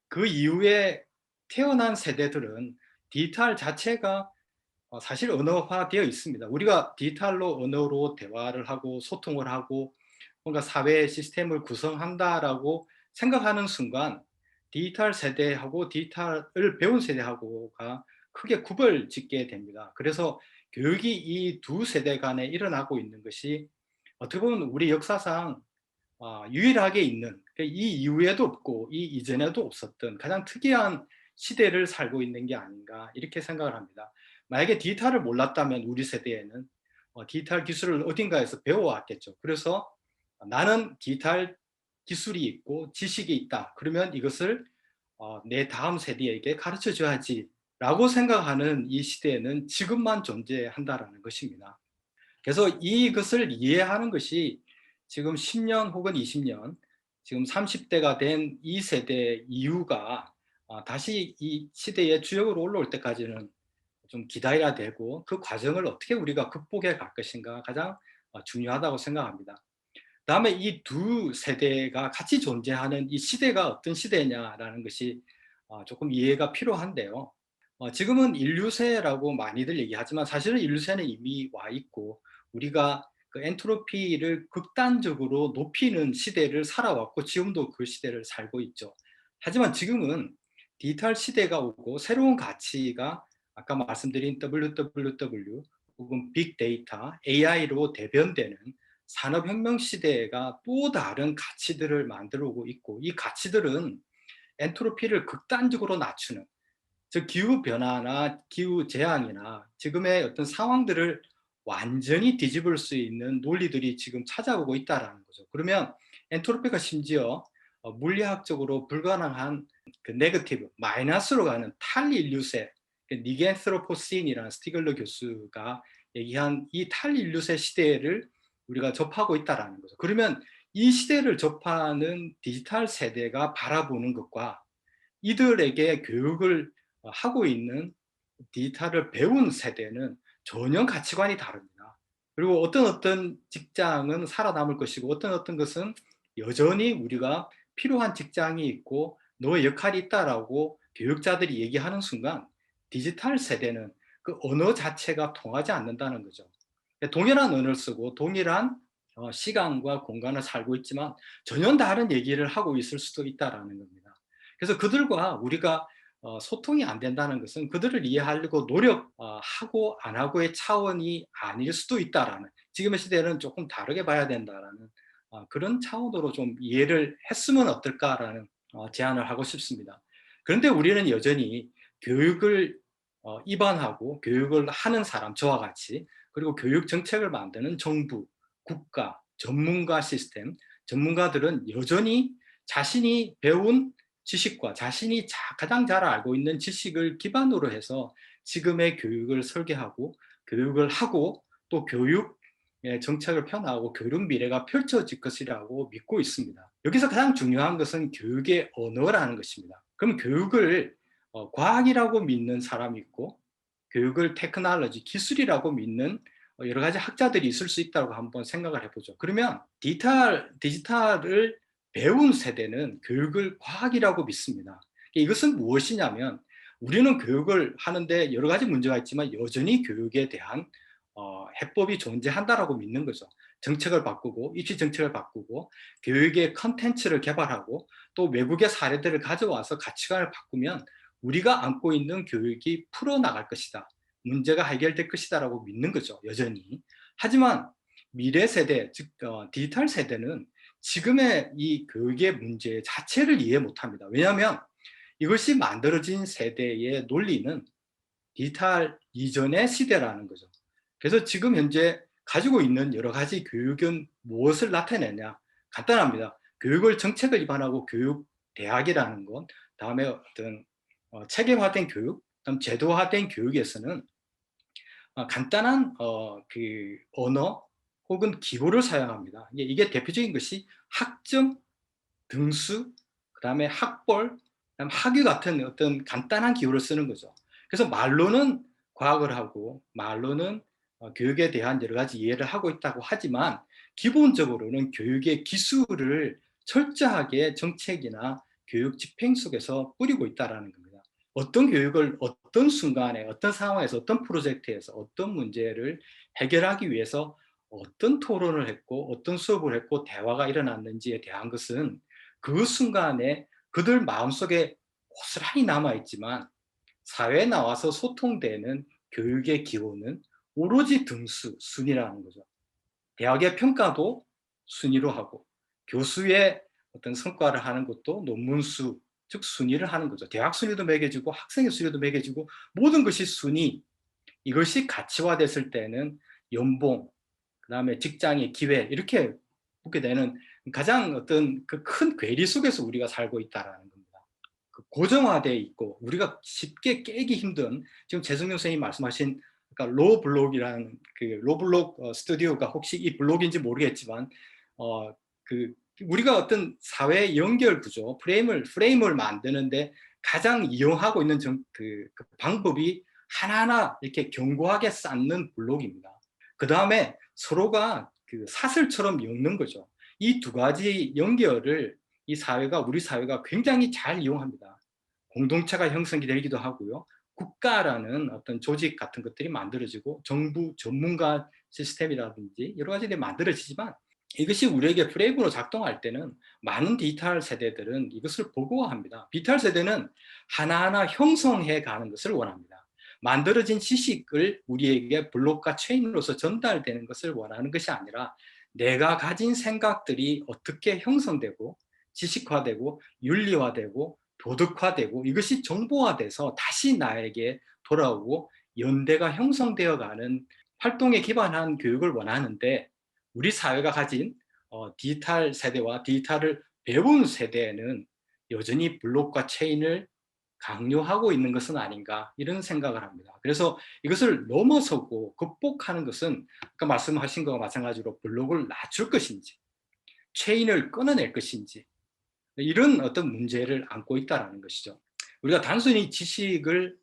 그 이후에 태어난 세대들은 디지털 자체가 사실 언어화되어 있습니다. 우리가 디지털로 언어로 대화를 하고 소통을 하고 뭔가 사회 시스템을 구성한다라고 생각하는 순간 디지털 세대하고 디지털을 배운 세대하고가 크게 구별 짓게 됩니다. 그래서 교육이 이 두 세대 간에 일어나고 있는 것이 어떻게 보면 우리 역사상 유일하게 있는, 이 이후에도 없고 이 이전에도 없었던 가장 특이한 시대를 살고 있는 게 아닌가 이렇게 생각을 합니다. 만약에 디지털을 몰랐다면 우리 세대에는 디지털 기술을 어딘가에서 배워왔겠죠. 그래서 나는 디지털 기술이 있고 지식이 있다. 그러면 이것을 내 다음 세대에게 가르쳐 줘야지 라고 생각하는 이 시대에는 지금만 존재한다라는 것입니다. 그래서 이것을 이해하는 것이 지금 10년 혹은 20년, 지금 30대가 된 이 세대 이후가 다시 이 시대의 주역으로 올라올 때까지는 좀 기다려야 되고 그 과정을 어떻게 우리가 극복해 갈 것인가 가장 중요하다고 생각합니다. 다음에 이 두 세대가 같이 존재하는 이 시대가 어떤 시대냐라는 것이 조금 이해가 필요한데요. 지금은 인류세라고 많이들 얘기하지만 사실은 인류세는 이미 와 있고 우리가 그 엔트로피를 극단적으로 높이는 시대를 살아왔고 지금도 그 시대를 살고 있죠. 하지만 지금은 디지털 시대가 오고 새로운 가치가 아까 말씀드린 WWW 혹은 빅데이터, AI로 대변되는 산업혁명 시대가 또 다른 가치들을 만들어 오고 있고 이 가치들은 엔트로피를 극단적으로 낮추는 즉 기후변화나 기후재앙이나 지금의 어떤 상황들을 완전히 뒤집을 수 있는 논리들이 지금 찾아오고 있다는 거죠. 그러면 엔트로피가 심지어 물리학적으로 불가능한 그 네거티브, 마이너스로 가는 탈인류세, 니겐스로포신이라는 스티글러 교수가 얘기한 이 탈인류세 시대를 우리가 접하고 있다는 거죠. 그러면 이 시대를 접하는 디지털 세대가 바라보는 것과 이들에게 교육을 하고 있는 디지털을 배운 세대는 전혀 가치관이 다릅니다. 그리고 어떤 직장은 살아남을 것이고 어떤 것은 여전히 우리가 필요한 직장이 있고 너의 역할이 있다라고 교육자들이 얘기하는 순간 디지털 세대는 그 언어 자체가 통하지 않는다는 거죠. 동일한 언어를 쓰고 동일한 시간과 공간을 살고 있지만 전혀 다른 얘기를 하고 있을 수도 있다는 겁니다. 그래서 그들과 우리가 소통이 안 된다는 것은 그들을 이해하려고 노력하고 안 하고의 차원이 아닐 수도 있다라는, 지금의 시대는 조금 다르게 봐야 된다라는 그런 차원으로 좀 이해를 했으면 어떨까라는 제안을 하고 싶습니다. 그런데 우리는 여전히 교육을 입안하고 교육을 하는 사람, 저와 같이, 그리고 교육 정책을 만드는 정부, 국가, 전문가 시스템, 전문가들은 여전히 자신이 배운 지식과 자신이 가장 잘 알고 있는 지식을 기반으로 해서 지금의 교육을 설계하고 교육을 하고 또 교육의 정책을 펴나가고 교육 미래가 펼쳐질 것이라고 믿고 있습니다. 여기서 가장 중요한 것은 교육의 언어라는 것입니다. 그럼 교육을 과학이라고 믿는 사람이 있고 교육을 테크놀로지, 기술이라고 믿는 여러 가지 학자들이 있을 수 있다고 한번 생각을 해보죠. 그러면 디지털을 배운 세대는 교육을 과학이라고 믿습니다. 이것은 무엇이냐면 우리는 교육을 하는데 여러 가지 문제가 있지만 여전히 교육에 대한 해법이 존재한다라고 믿는 거죠. 정책을 바꾸고 입시 정책을 바꾸고 교육의 컨텐츠를 개발하고 또 외국의 사례들을 가져와서 가치관을 바꾸면 우리가 안고 있는 교육이 풀어나갈 것이다. 문제가 해결될 것이다라고 믿는 거죠. 여전히. 하지만 미래 세대, 즉 디지털 세대는 지금의 이 교육의 문제 자체를 이해 못합니다. 왜냐하면 이것이 만들어진 세대의 논리는 디지털 이전의 시대라는 거죠. 그래서 지금 현재 가지고 있는 여러 가지 교육은 무엇을 나타내냐? 간단합니다. 교육을 정책을 입안하고 교육 대학이라는 것, 다음에 어떤 체계화된 교육, 다음 제도화된 교육에서는 간단한 그 언어 혹은 기호를 사용합니다. 이게 대표적인 것이 학점, 등수, 그다음에 학벌, 그다음 학위 같은 어떤 간단한 기호를 쓰는 거죠. 그래서 말로는 과학을 하고 말로는 교육에 대한 여러 가지 이해를 하고 있다고 하지만 기본적으로는 교육의 기술을 철저하게 정책이나 교육 집행 속에서 뿌리고 있다는 겁니다. 어떤 교육을 어떤 순간에 어떤 상황에서 어떤 프로젝트에서 어떤 문제를 해결하기 위해서 어떤 토론을 했고 어떤 수업을 했고 대화가 일어났는지에 대한 것은 그 순간에 그들 마음속에 고스란히 남아있지만 사회에 나와서 소통되는 교육의 기호는 오로지 등수, 순위라는 거죠. 대학의 평가도 순위로 하고 교수의 어떤 성과를 하는 것도 논문수, 즉 순위를 하는 거죠. 대학 순위도 매겨지고 학생의 순위도 매겨지고 모든 것이 순위. 이것이 가치화됐을 때는 연봉, 그다음에 직장의 기회 이렇게 보게 되는 가장 어떤 그 큰 괴리 속에서 우리가 살고 있다라는 겁니다. 고정화되어 있고 우리가 쉽게 깨기 힘든, 지금 재승용 선생님이 말씀하신 그러니까 로블록이라는 그 로블록 스튜디오가 혹시 이 블록인지 모르겠지만 그 우리가 어떤 사회 연결 구조 프레임을 만드는데 가장 이용하고 있는 그 방법이 하나하나 이렇게 견고하게 쌓는 블록입니다. 그 다음에 서로가 그 사슬처럼 엮는 거죠. 이 두 가지 연결을 우리 사회가 굉장히 잘 이용합니다. 공동체가 형성이 되기도 하고요. 국가라는 어떤 조직 같은 것들이 만들어지고 정부 전문가 시스템이라든지 여러 가지들이 만들어지지만 이것이 우리에게 프레임으로 작동할 때는 많은 디지털 세대들은 이것을 보고합니다. 디지털 세대는 하나하나 형성해 가는 것을 원합니다. 만들어진 지식을 우리에게 블록과 체인으로서 전달되는 것을 원하는 것이 아니라 내가 가진 생각들이 어떻게 형성되고 지식화되고 윤리화되고 도덕화되고 이것이 정보화돼서 다시 나에게 돌아오고 연대가 형성되어가는 활동에 기반한 교육을 원하는데 우리 사회가 가진 디지털 세대와 디지털을 배운 세대에는 여전히 블록과 체인을 강요하고 있는 것은 아닌가 이런 생각을 합니다. 그래서 이것을 넘어서고 극복하는 것은 아까 말씀하신 것과 마찬가지로 블록을 낮출 것인지 체인을 끊어낼 것인지 이런 어떤 문제를 안고 있다는 것이죠. 우리가 단순히 지식을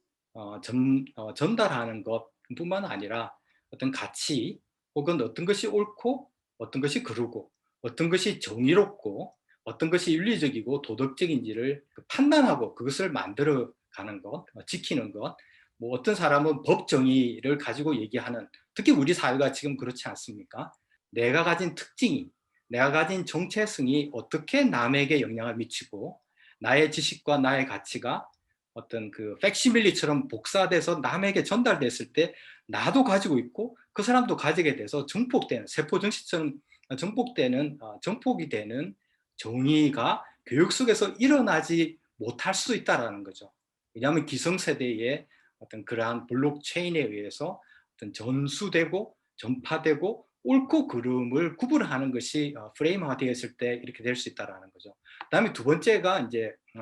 전달하는 것뿐만 아니라 어떤 가치 혹은 어떤 것이 옳고 어떤 것이 그르고 어떤 것이 정의롭고 어떤 것이 윤리적이고 도덕적인지를 판단하고 그것을 만들어가는 것, 지키는 것, 뭐 어떤 사람은 법 정의를 가지고 얘기하는, 특히 우리 사회가 지금 그렇지 않습니까? 내가 가진 특징이, 내가 가진 정체성이 어떻게 남에게 영향을 미치고 나의 지식과 나의 가치가 어떤 그 팩시밀리처럼 복사돼서 남에게 전달됐을 때 나도 가지고 있고 그 사람도 가지게 돼서 정폭되는, 세포 정치처럼 정폭이 되는 정의가 교육 속에서 일어나지 못할 수도 있다는 거죠. 왜냐하면 기성세대의 어떤 그러한 블록체인에 의해서 어떤 전수되고 전파되고 옳고 그름을 구분하는 것이 프레임화가 되었을 때 이렇게 될 수 있다는 거죠. 그다음에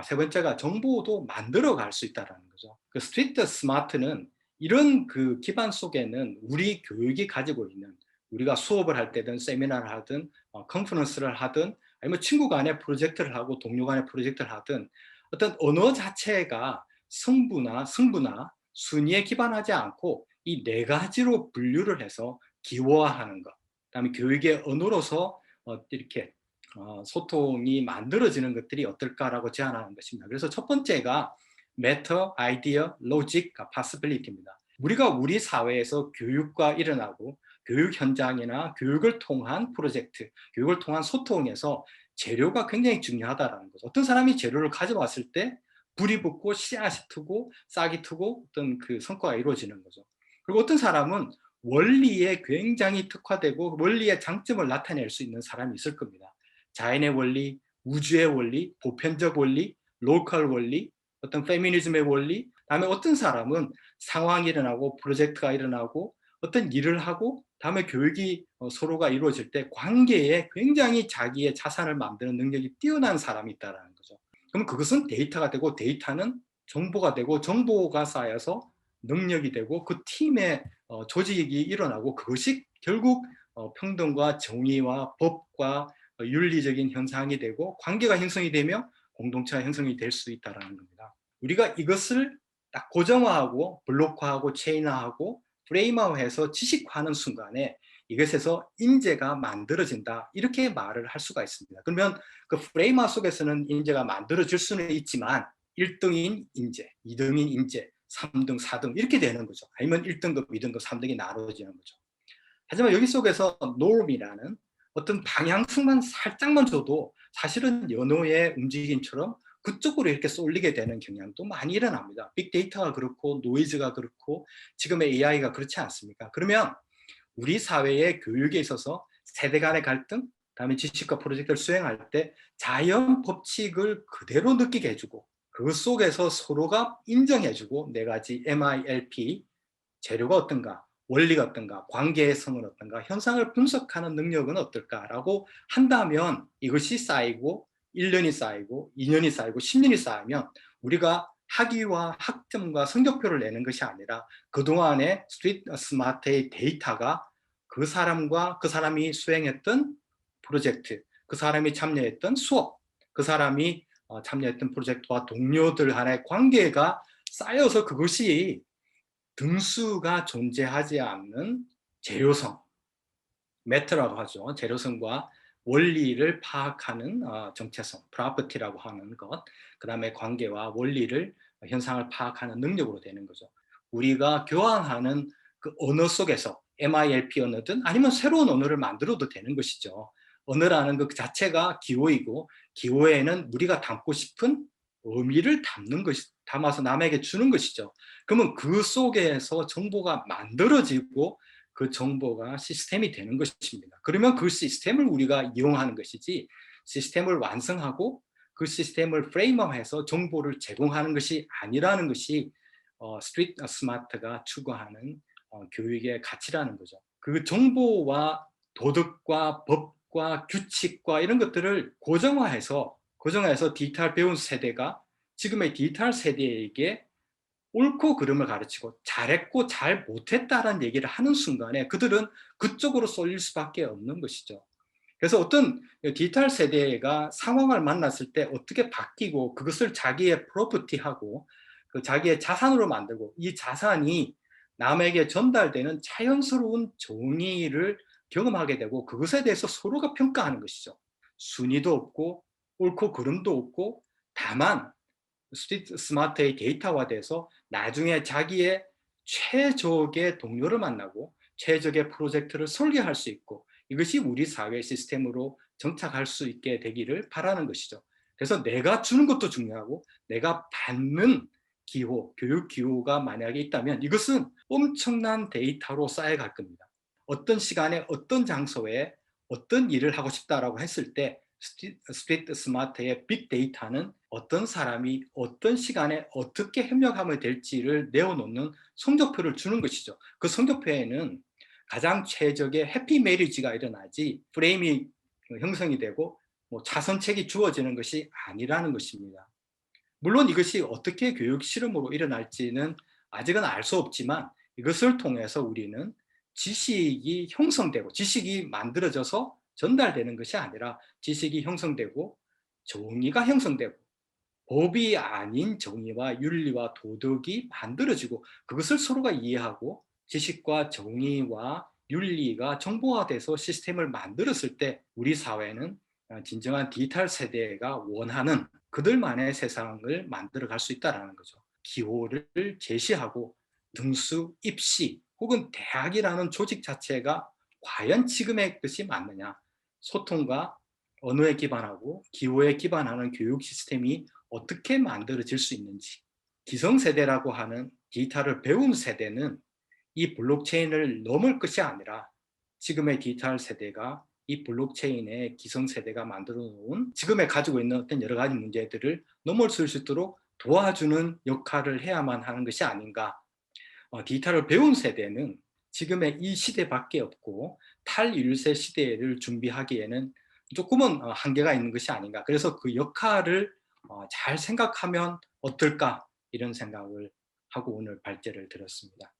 세 번째가 정보도 만들어 갈 수 있다는 거죠. 그 스트리트 스마트는 이런 그 기반 속에는 우리 교육이 가지고 있는, 우리가 수업을 할 때든 세미나를 하든 컨퍼런스를 하든 아니면 친구 간에 프로젝트를 하고 동료 간에 프로젝트를 하든 어떤 언어 자체가 성부나 순위에 기반하지 않고 이 네 가지로 분류를 해서 기호화하는 것, 그다음에 교육의 언어로서 이렇게 소통이 만들어지는 것들이 어떨까라고 제안하는 것입니다. 그래서 첫 번째가 Matter, Idea, Logic, Possibility입니다. 우리가 우리 사회에서 교육과 일어나고 교육 현장이나 교육을 통한 프로젝트, 교육을 통한 소통에서 재료가 굉장히 중요하다는 거죠. 어떤 사람이 재료를 가져왔을 때 불이 붙고 씨앗이 트고 싹이 트고 어떤 그 성과가 이루어지는 거죠. 그리고 어떤 사람은 원리에 굉장히 특화되고 원리의 장점을 나타낼 수 있는 사람이 있을 겁니다. 자연의 원리, 우주의 원리, 보편적 원리, 로컬 원리, 어떤 페미니즘의 원리, 다음에 어떤 사람은 상황이 일어나고 프로젝트가 일어나고 어떤 일을 하고 다음에 교육이 서로가 이루어질 때 관계에 굉장히 자기의 자산을 만드는 능력이 뛰어난 사람이 있다는 거죠. 그럼 그것은 데이터가 되고 데이터는 정보가 되고 정보가 쌓여서 능력이 되고 그 팀의 조직이 일어나고 그것이 결국 평등과 정의와 법과 윤리적인 현상이 되고 관계가 형성이 되며 공동체가 형성이 될 수 있다는 겁니다. 우리가 이것을 딱 고정화하고 블록화하고 체인화하고 프레임화해서 지식화하는 순간에 이것에서 인재가 만들어진다, 이렇게 말을 할 수가 있습니다. 그러면 그 프레임화 속에서는 인재가 만들어질 수는 있지만 1등인 인재, 2등인 인재, 3등, 4등 이렇게 되는 거죠. 아니면 1등급, 2등급, 3등이 나눠지는 거죠. 하지만 여기 속에서 norm이라는 어떤 방향성만 살짝만 줘도 사실은 연호의 움직임처럼 그쪽으로 이렇게 쏠리게 되는 경향도 많이 일어납니다. 빅데이터가 그렇고 노이즈가 그렇고 지금의 AI가 그렇지 않습니까? 그러면 우리 사회의 교육에 있어서 세대 간의 갈등, 그다음에 지식과 프로젝트를 수행할 때 자연 법칙을 그대로 느끼게 해주고 그 속에서 서로가 인정해주고 네 가지 MILP, 재료가 어떤가, 원리가 어떤가, 관계의 성은 어떤가, 현상을 분석하는 능력은 어떨까라고 한다면 이것이 쌓이고 1년이 쌓이고 2년이 쌓이고 10년이 쌓이면 우리가 학위와 학점과 성적표를 내는 것이 아니라 그동안의 스트리트 스마트의 데이터가 그 사람과 그 사람이 수행했던 프로젝트, 그 사람이 참여했던 수업, 그 사람이 참여했던 프로젝트와 동료들 간의 관계가 쌓여서 그것이 등수가 존재하지 않는 재료성, 매터라고 하죠. 재료성과 원리를 파악하는 정체성, 프로퍼티라고 하는 것, 그 다음에 관계와 원리를, 현상을 파악하는 능력으로 되는 거죠. 우리가 교환하는 그 언어 속에서 MILP 언어든 아니면 새로운 언어를 만들어도 되는 것이죠. 언어라는 것 자체가 기호이고 기호에는 우리가 담고 싶은 의미를 담아서 남에게 주는 것이죠. 그러면 그 속에서 정보가 만들어지고 그 정보가 시스템이 되는 것입니다. 그러면 그 시스템을 우리가 이용하는 것이지 시스템을 완성하고 그 시스템을 프레임화해서 정보를 제공하는 것이 아니라는 것이 스트리트 스마트가 추구하는 교육의 가치라는 거죠. 그 정보와 도덕과 법과 규칙과 이런 것들을 고정화해서 디지털 배운 세대가 지금의 디지털 세대에게 옳고 그름을 가르치고 잘했고 잘 못했다라는 얘기를 하는 순간에 그들은 그쪽으로 쏠릴 수밖에 없는 것이죠. 그래서 어떤 디지털 세대가 상황을 만났을 때 어떻게 바뀌고 그것을 자기의 프로퍼티하고 그 자기의 자산으로 만들고 이 자산이 남에게 전달되는 자연스러운 정의를 경험하게 되고 그것에 대해서 서로가 평가하는 것이죠. 순위도 없고 옳고 그름도 없고 다만 스트리트 스마트의 데이터화돼서 나중에 자기의 최적의 동료를 만나고 최적의 프로젝트를 설계할 수 있고 이것이 우리 사회 시스템으로 정착할 수 있게 되기를 바라는 것이죠. 그래서 내가 주는 것도 중요하고 내가 받는 기호, 교육 기호가 만약에 있다면 이것은 엄청난 데이터로 쌓여갈 겁니다. 어떤 시간에 어떤 장소에 어떤 일을 하고 싶다라고 했을 때 스트리트 스마트의 빅데이터는 어떤 사람이 어떤 시간에 어떻게 협력하면 될지를 내어놓는 성적표를 주는 것이죠. 그 성적표에는 가장 최적의 해피 메리지가 일어나지 프레임이 형성이 되고 뭐 차선책이 주어지는 것이 아니라는 것입니다. 물론 이것이 어떻게 교육 실험으로 일어날지는 아직은 알 수 없지만 이것을 통해서 우리는 지식이 형성되고 지식이 만들어져서 전달되는 것이 아니라 지식이 형성되고 정의가 형성되고 법이 아닌 정의와 윤리와 도덕이 만들어지고 그것을 서로가 이해하고 지식과 정의와 윤리가 정보화돼서 시스템을 만들었을 때 우리 사회는 진정한 디지털 세대가 원하는 그들만의 세상을 만들어갈 수 있다는 거죠. 기호를 제시하고 등수, 입시 혹은 대학이라는 조직 자체가 과연 지금의 것이 맞느냐. 소통과 언어에 기반하고 기호에 기반하는 교육 시스템이 어떻게 만들어질 수 있는지. 기성세대라고 하는 디지털을 배운 세대는 이 블록체인을 넘을 것이 아니라 지금의 디지털 세대가 이 블록체인의 기성세대가 만들어 놓은 지금에 가지고 있는 어떤 여러 가지 문제들을 넘어설 수 있도록 도와주는 역할을 해야만 하는 것이 아닌가. 디지털을 배운 세대는 지금의 이 시대밖에 없고 탈1세 시대를 준비하기에는 조금은 한계가 있는 것이 아닌가. 그래서 그 역할을 잘 생각하면 어떨까 이런 생각을 하고 오늘 발제를 드렸습니다.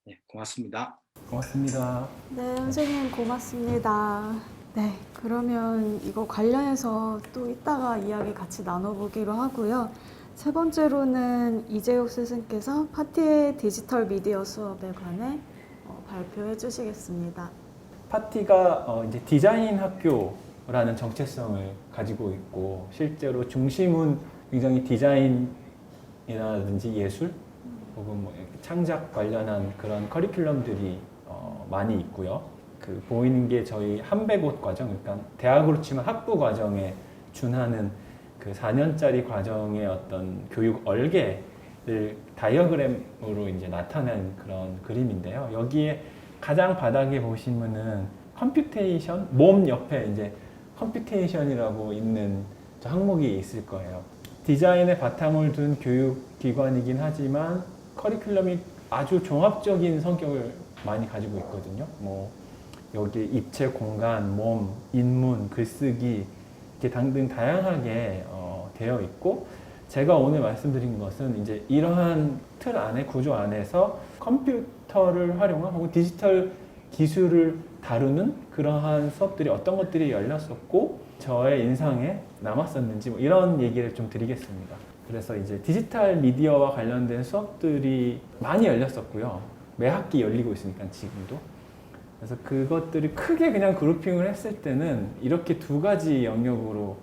네, 고맙습니다. 고맙습니다. 네, 선생님 고맙습니다. 네, 그러면 이거 관련해서 또 이따가 이야기 같이 나눠보기로 하고요. 세 번째로는 이재욱 스승께서 파티의 디지털 미디어 수업에 관해 발표해 주시겠습니다. 파티가 이제 디자인 학교라는 정체성을 가지고 있고 실제로 중심은 굉장히 디자인이라든지 예술 혹은 뭐 이렇게 창작 관련한 그런 커리큘럼들이 많이 있고요. 그 보이는 게 저희 한백옷 과정, 그러니까 대학으로 치면 학부 과정에 준하는 그 4년짜리 과정의 어떤 교육 얼개를 다이어그램으로 이제 나타낸 그런 그림인데요. 여기에 가장 바닥에 보시면은 컴퓨테이션, 몸 옆에 이제 컴퓨테이션이라고 있는 항목이 있을 거예요. 디자인에 바탕을 둔 교육기관이긴 하지만 커리큘럼이 아주 종합적인 성격을 많이 가지고 있거든요. 뭐 여기 입체 공간, 몸, 인문, 글쓰기 이렇게 등등 다양하게 되어 있고 제가 오늘 말씀드린 것은 이제 이러한 틀 안에 구조 안에서 컴퓨터를 활용한 혹은 디지털 기술을 다루는 그러한 수업들이 어떤 것들이 열렸었고 저의 인상에 남았었는지 뭐 이런 얘기를 좀 드리겠습니다. 그래서 이제 디지털 미디어와 관련된 수업들이 많이 열렸었고요. 매 학기 열리고 있으니까 지금도. 그래서 그것들이 크게 그냥 그룹핑을 했을 때는 이렇게 두 가지 영역으로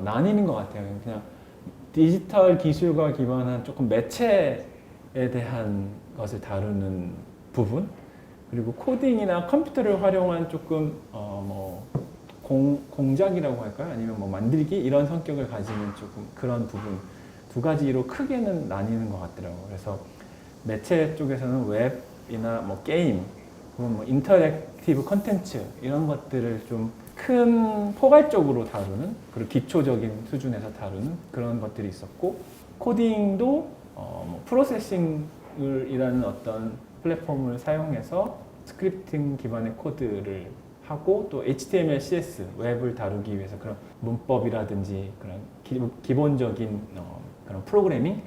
나뉘는 것 같아요. 그냥 디지털 기술과 기반한 조금 매체에 대한 것을 다루는 부분, 그리고 코딩이나 컴퓨터를 활용한 조금 뭐 공작이라고 할까요? 아니면 뭐 만들기 이런 성격을 가지는 조금 그런 부분 두 가지로 크게는 나뉘는 것 같더라고요. 그래서 매체 쪽에서는 웹이나 뭐 게임 혹은 뭐 인터랙티브 콘텐츠 이런 것들을 좀 큰 포괄적으로 다루는 그리고 기초적인 수준에서 다루는 그런 것들이 있었고 코딩도 뭐 프로세싱이라는 어떤 플랫폼을 사용해서 스크립팅 기반의 코드를 하고 또 HTML, CSS 웹을 다루기 위해서 그런 문법이라든지 그런 기본적인 그런 프로그래밍,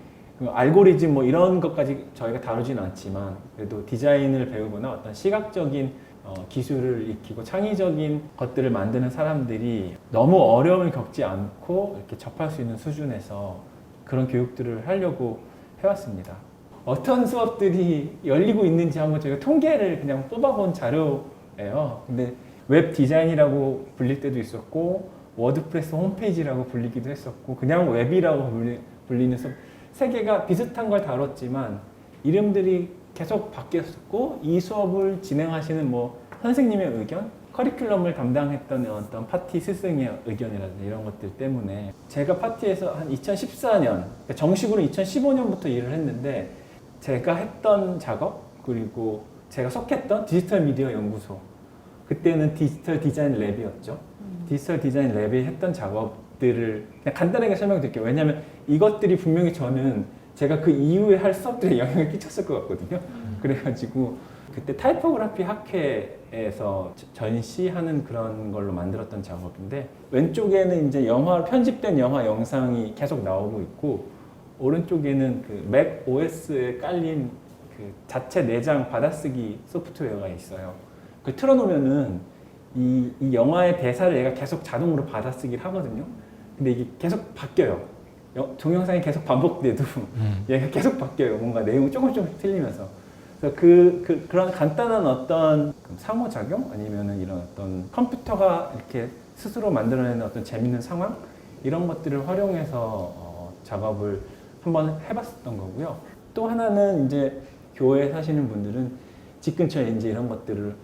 알고리즘 뭐 이런 것까지 저희가 다루지는 않지만 그래도 디자인을 배우거나 어떤 시각적인 기술을 익히고 창의적인 것들을 만드는 사람들이 너무 어려움을 겪지 않고 이렇게 접할 수 있는 수준에서 그런 교육들을 하려고 해왔습니다. 어떤 수업들이 열리고 있는지 한번 저희가 통계를 그냥 뽑아본 자료예요. 근데 웹 디자인이라고 불릴 때도 있었고 워드프레스 홈페이지라고 불리기도 했었고 그냥 웹이라고 불리는 수업 세 개가 비슷한 걸 다뤘지만 이름들이 계속 바뀌었고 이 수업을 진행하시는 뭐 선생님의 의견, 커리큘럼을 담당했던 어떤 파티 스승의 의견이라든지 이런 것들 때문에 제가 파티에서 한 2014년, 정식으로 2015년부터 일을 했는데 제가 했던 작업 그리고 제가 속했던 디지털 미디어 연구소 그때는 디지털 디자인 랩이었죠. 디지털 디자인 랩에 했던 작업들을 그냥 간단하게 설명드릴게요. 왜냐하면 이것들이 분명히 저는 제가 그 이후에 할 수업들에 영향을 끼쳤을 것 같거든요. 그래가지고 그때 타이포그래피 학회에서 전시하는 그런 걸로 만들었던 작업인데 왼쪽에는 이제 영화 편집된 영화 영상이 계속 나오고 있고 오른쪽에는 그 맥 OS에 깔린 그 자체 내장 받아쓰기 소프트웨어가 있어요. 그 틀어놓으면은 이 영화의 대사를 얘가 계속 자동으로 받아쓰기를 하거든요. 근데 이게 계속 바뀌어요. 동영상이 계속 반복돼도 얘가 계속 바뀌어요. 뭔가 내용이 조금씩 틀리면서. 그래서 그런 간단한 어떤 상호작용 아니면은 이런 어떤 컴퓨터가 이렇게 스스로 만들어내는 어떤 재밌는 상황 이런 것들을 활용해서 작업을 한번 해봤었던 거고요. 또 하나는 이제 교회에 사시는 분들은 집 근처에 이제 이런 것들을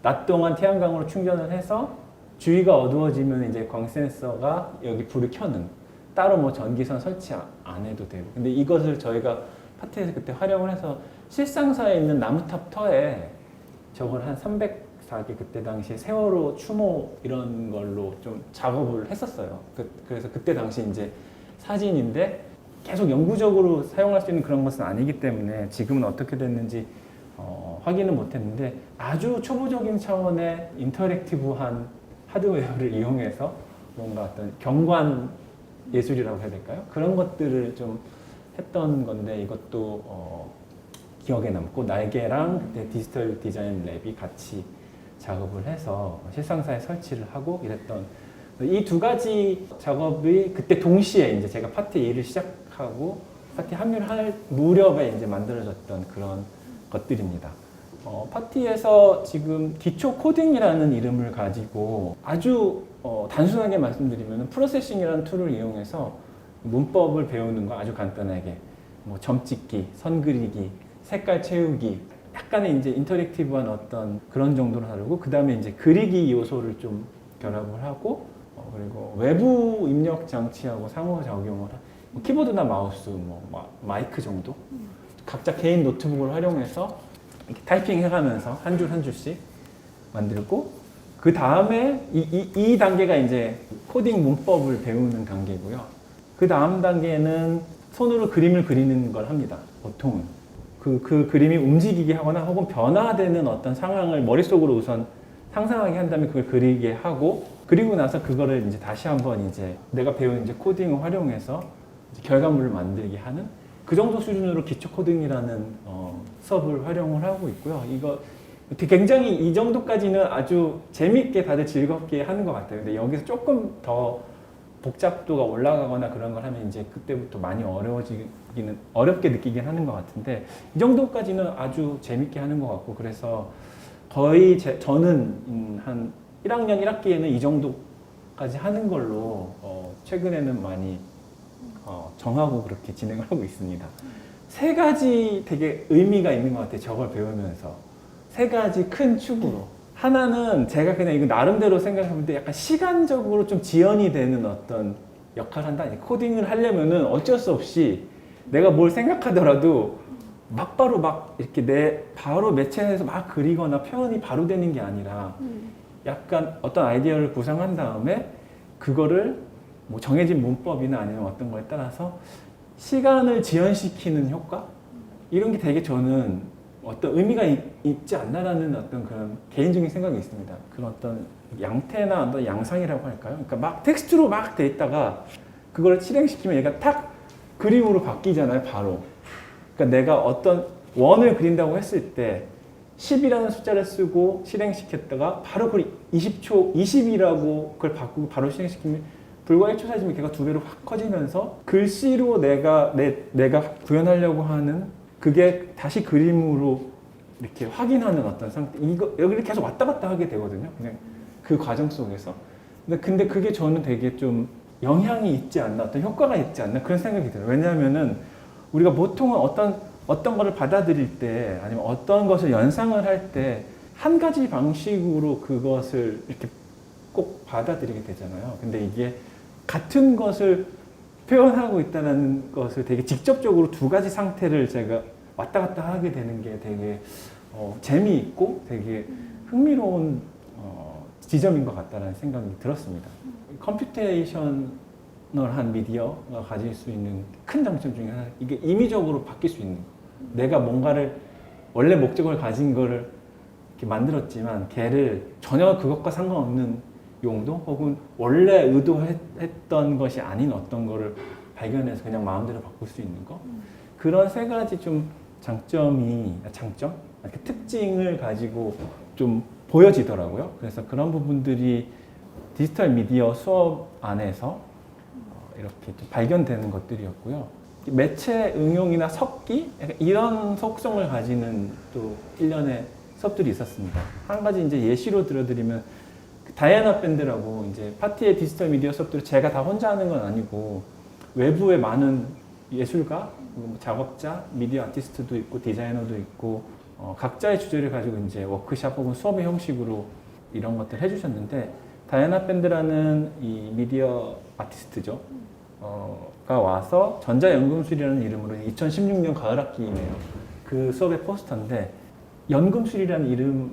낮 동안 태양광으로 충전을 해서 주위가 어두워지면 이제 광 센서가 여기 불을 켜는 따로 뭐 전기선 설치 안 해도 되고 근데 이것을 저희가 파티에서 그때 활용을 해서 실상사에 있는 나무탑 터에 저걸 한 304개 그때 당시에 세월호 추모 이런 걸로 좀 작업을 했었어요. 그래서 그때 당시 이제 사진인데 계속 영구적으로 사용할 수 있는 그런 것은 아니기 때문에 지금은 어떻게 됐는지 확인은 못했는데 아주 초보적인 차원의 인터랙티브한 하드웨어를 이용해서 뭔가 어떤 경관 예술이라고 해야 될까요? 그런 것들을 좀 했던 건데 이것도 기억에 남고 날개랑 그때 디지털 디자인 랩이 같이 작업을 해서 실상사에 설치를 하고 이랬던 이 두 가지 작업이 그때 동시에 이제 제가 파티 일을 시작하고 파티 합류를 할 무렵에 이제 만들어졌던 그런 것들입니다. 파티에서 지금 기초 코딩이라는 이름을 가지고 아주 단순하게 말씀드리면 프로세싱이라는 툴을 이용해서 문법을 배우는 거 아주 간단하게 뭐 점 찍기, 선 그리기, 색깔 채우기 약간의 이제 인터랙티브한 어떤 그런 정도로 하려고 그 다음에 이제 그리기 요소를 좀 결합을 하고 그리고 외부 입력 장치하고 상호작용을 뭐 키보드나 마우스, 뭐 마이크 정도 각자 개인 노트북을 활용해서 이렇게 타이핑 해가면서 한 줄 한 줄씩 만들고 그 다음에 이 단계가 이제 코딩 문법을 배우는 단계고요. 그 다음 단계는 손으로 그림을 그리는 걸 합니다. 보통은 그 그림이 움직이게 하거나 혹은 변화되는 어떤 상황을 머릿속으로 우선 상상하게 한 다음에 그걸 그리게 하고 그리고 나서 그거를 이제 다시 한번 이제 내가 배운 이제 코딩을 활용해서 이제 결과물을 만들게 하는 그 정도 수준으로 기초 코딩이라는 수업을 활용을 하고 있고요. 이거 굉장히 이 정도까지는 아주 재미있게 다들 즐겁게 하는 것 같아요. 근데 여기서 조금 더 복잡도가 올라가거나 그런 걸 하면 이제 그때부터 많이 어렵게 느끼긴 하는 것 같은데 이 정도까지는 아주 재밌게 하는 것 같고 그래서 거의 저는 한 1학년 1학기에는 이 정도까지 하는 걸로 최근에는 많이 정하고 그렇게 진행을 하고 있습니다. 세 가지 되게 의미가 있는 것 같아요. 저걸 배우면서. 세 가지 큰 축으로. 하나는 제가 그냥 이거 나름대로 생각해볼 때 약간 시간적으로 좀 지연이 되는 어떤 역할을 한다. 코딩을 하려면은 어쩔 수 없이 내가 뭘 생각하더라도 바로 이렇게 바로 매체에서 막 그리거나 표현이 바로 되는 게 아니라 약간 어떤 아이디어를 구상한 다음에 그거를 뭐 정해진 문법이나 아니면 어떤 거에 따라서 시간을 지연시키는 효과? 이런 게 되게 저는 어떤 의미가 있지 않나라는 어떤 그런 개인적인 생각이 있습니다. 그런 어떤 양태나 어떤 양상이라고 할까요? 그러니까 막 텍스트로 막 돼 있다가 그걸 실행시키면 얘가 탁 그림으로 바뀌잖아요, 바로. 그러니까 내가 어떤 원을 그린다고 했을 때 10이라는 숫자를 쓰고 실행시켰다가 바로 그걸 20초, 20이라고 그걸 바꾸고 바로 실행시키면 불과 1초 사이면 걔가 2배로 확 커지면서 글씨로 내가 구현하려고 하는 그게 다시 그림으로 이렇게 확인하는 어떤 상태. 여기를 계속 왔다 갔다 하게 되거든요. 그냥 그 과정 속에서. 근데 그게 저는 되게 좀 영향이 있지 않나, 어떤 효과가 있지 않나 그런 생각이 들어요. 왜냐하면은 우리가 보통은 어떤 거를 받아들일 때 아니면 어떤 것을 연상을 할 때 한 가지 방식으로 그것을 이렇게 꼭 받아들이게 되잖아요. 근데 이게 같은 것을 표현하고 있다는 것을 되게 직접적으로 두 가지 상태를 제가 왔다 갔다 하게 되는 게 되게 재미있고 되게 흥미로운 지점인 것 같다는 생각이 들었습니다. 컴퓨테이셔널한 미디어가 가질 수 있는 큰 장점 중에 하나, 이게 임의적으로 바뀔 수 있는 거. 내가 뭔가를 원래 목적을 가진 거를 이렇게 만들었지만 걔를 전혀 그것과 상관없는 용도 혹은 원래 의도했던 것이 아닌 어떤 거를 발견해서 그냥 마음대로 바꿀 수 있는 거. 그런 세 가지 좀 장점? 이렇게 특징을 가지고 좀 보여지더라고요. 그래서 그런 부분들이 디지털 미디어 수업 안에서 이렇게 좀 발견되는 것들이었고요. 매체 응용이나 섞기 이런 속성을 가지는 또 일련의 수업들이 있었습니다. 한 가지 이제 예시로 들어드리면 다이애나 밴드라고 이제 파티의 디지털 미디어 수업들을 제가 다 혼자 하는 건 아니고 외부에 많은 예술가, 작업자, 미디어 아티스트도 있고 디자이너도 있고 각자의 주제를 가지고 이제 워크샵 혹은 수업의 형식으로 이런 것들을 해주셨는데 다이애나 밴드라는 이 미디어 아티스트죠. 가 와서 전자연금술이라는 이름으로 2016년 가을 학기이네요. 그 수업의 포스터인데 연금술이라는 이름을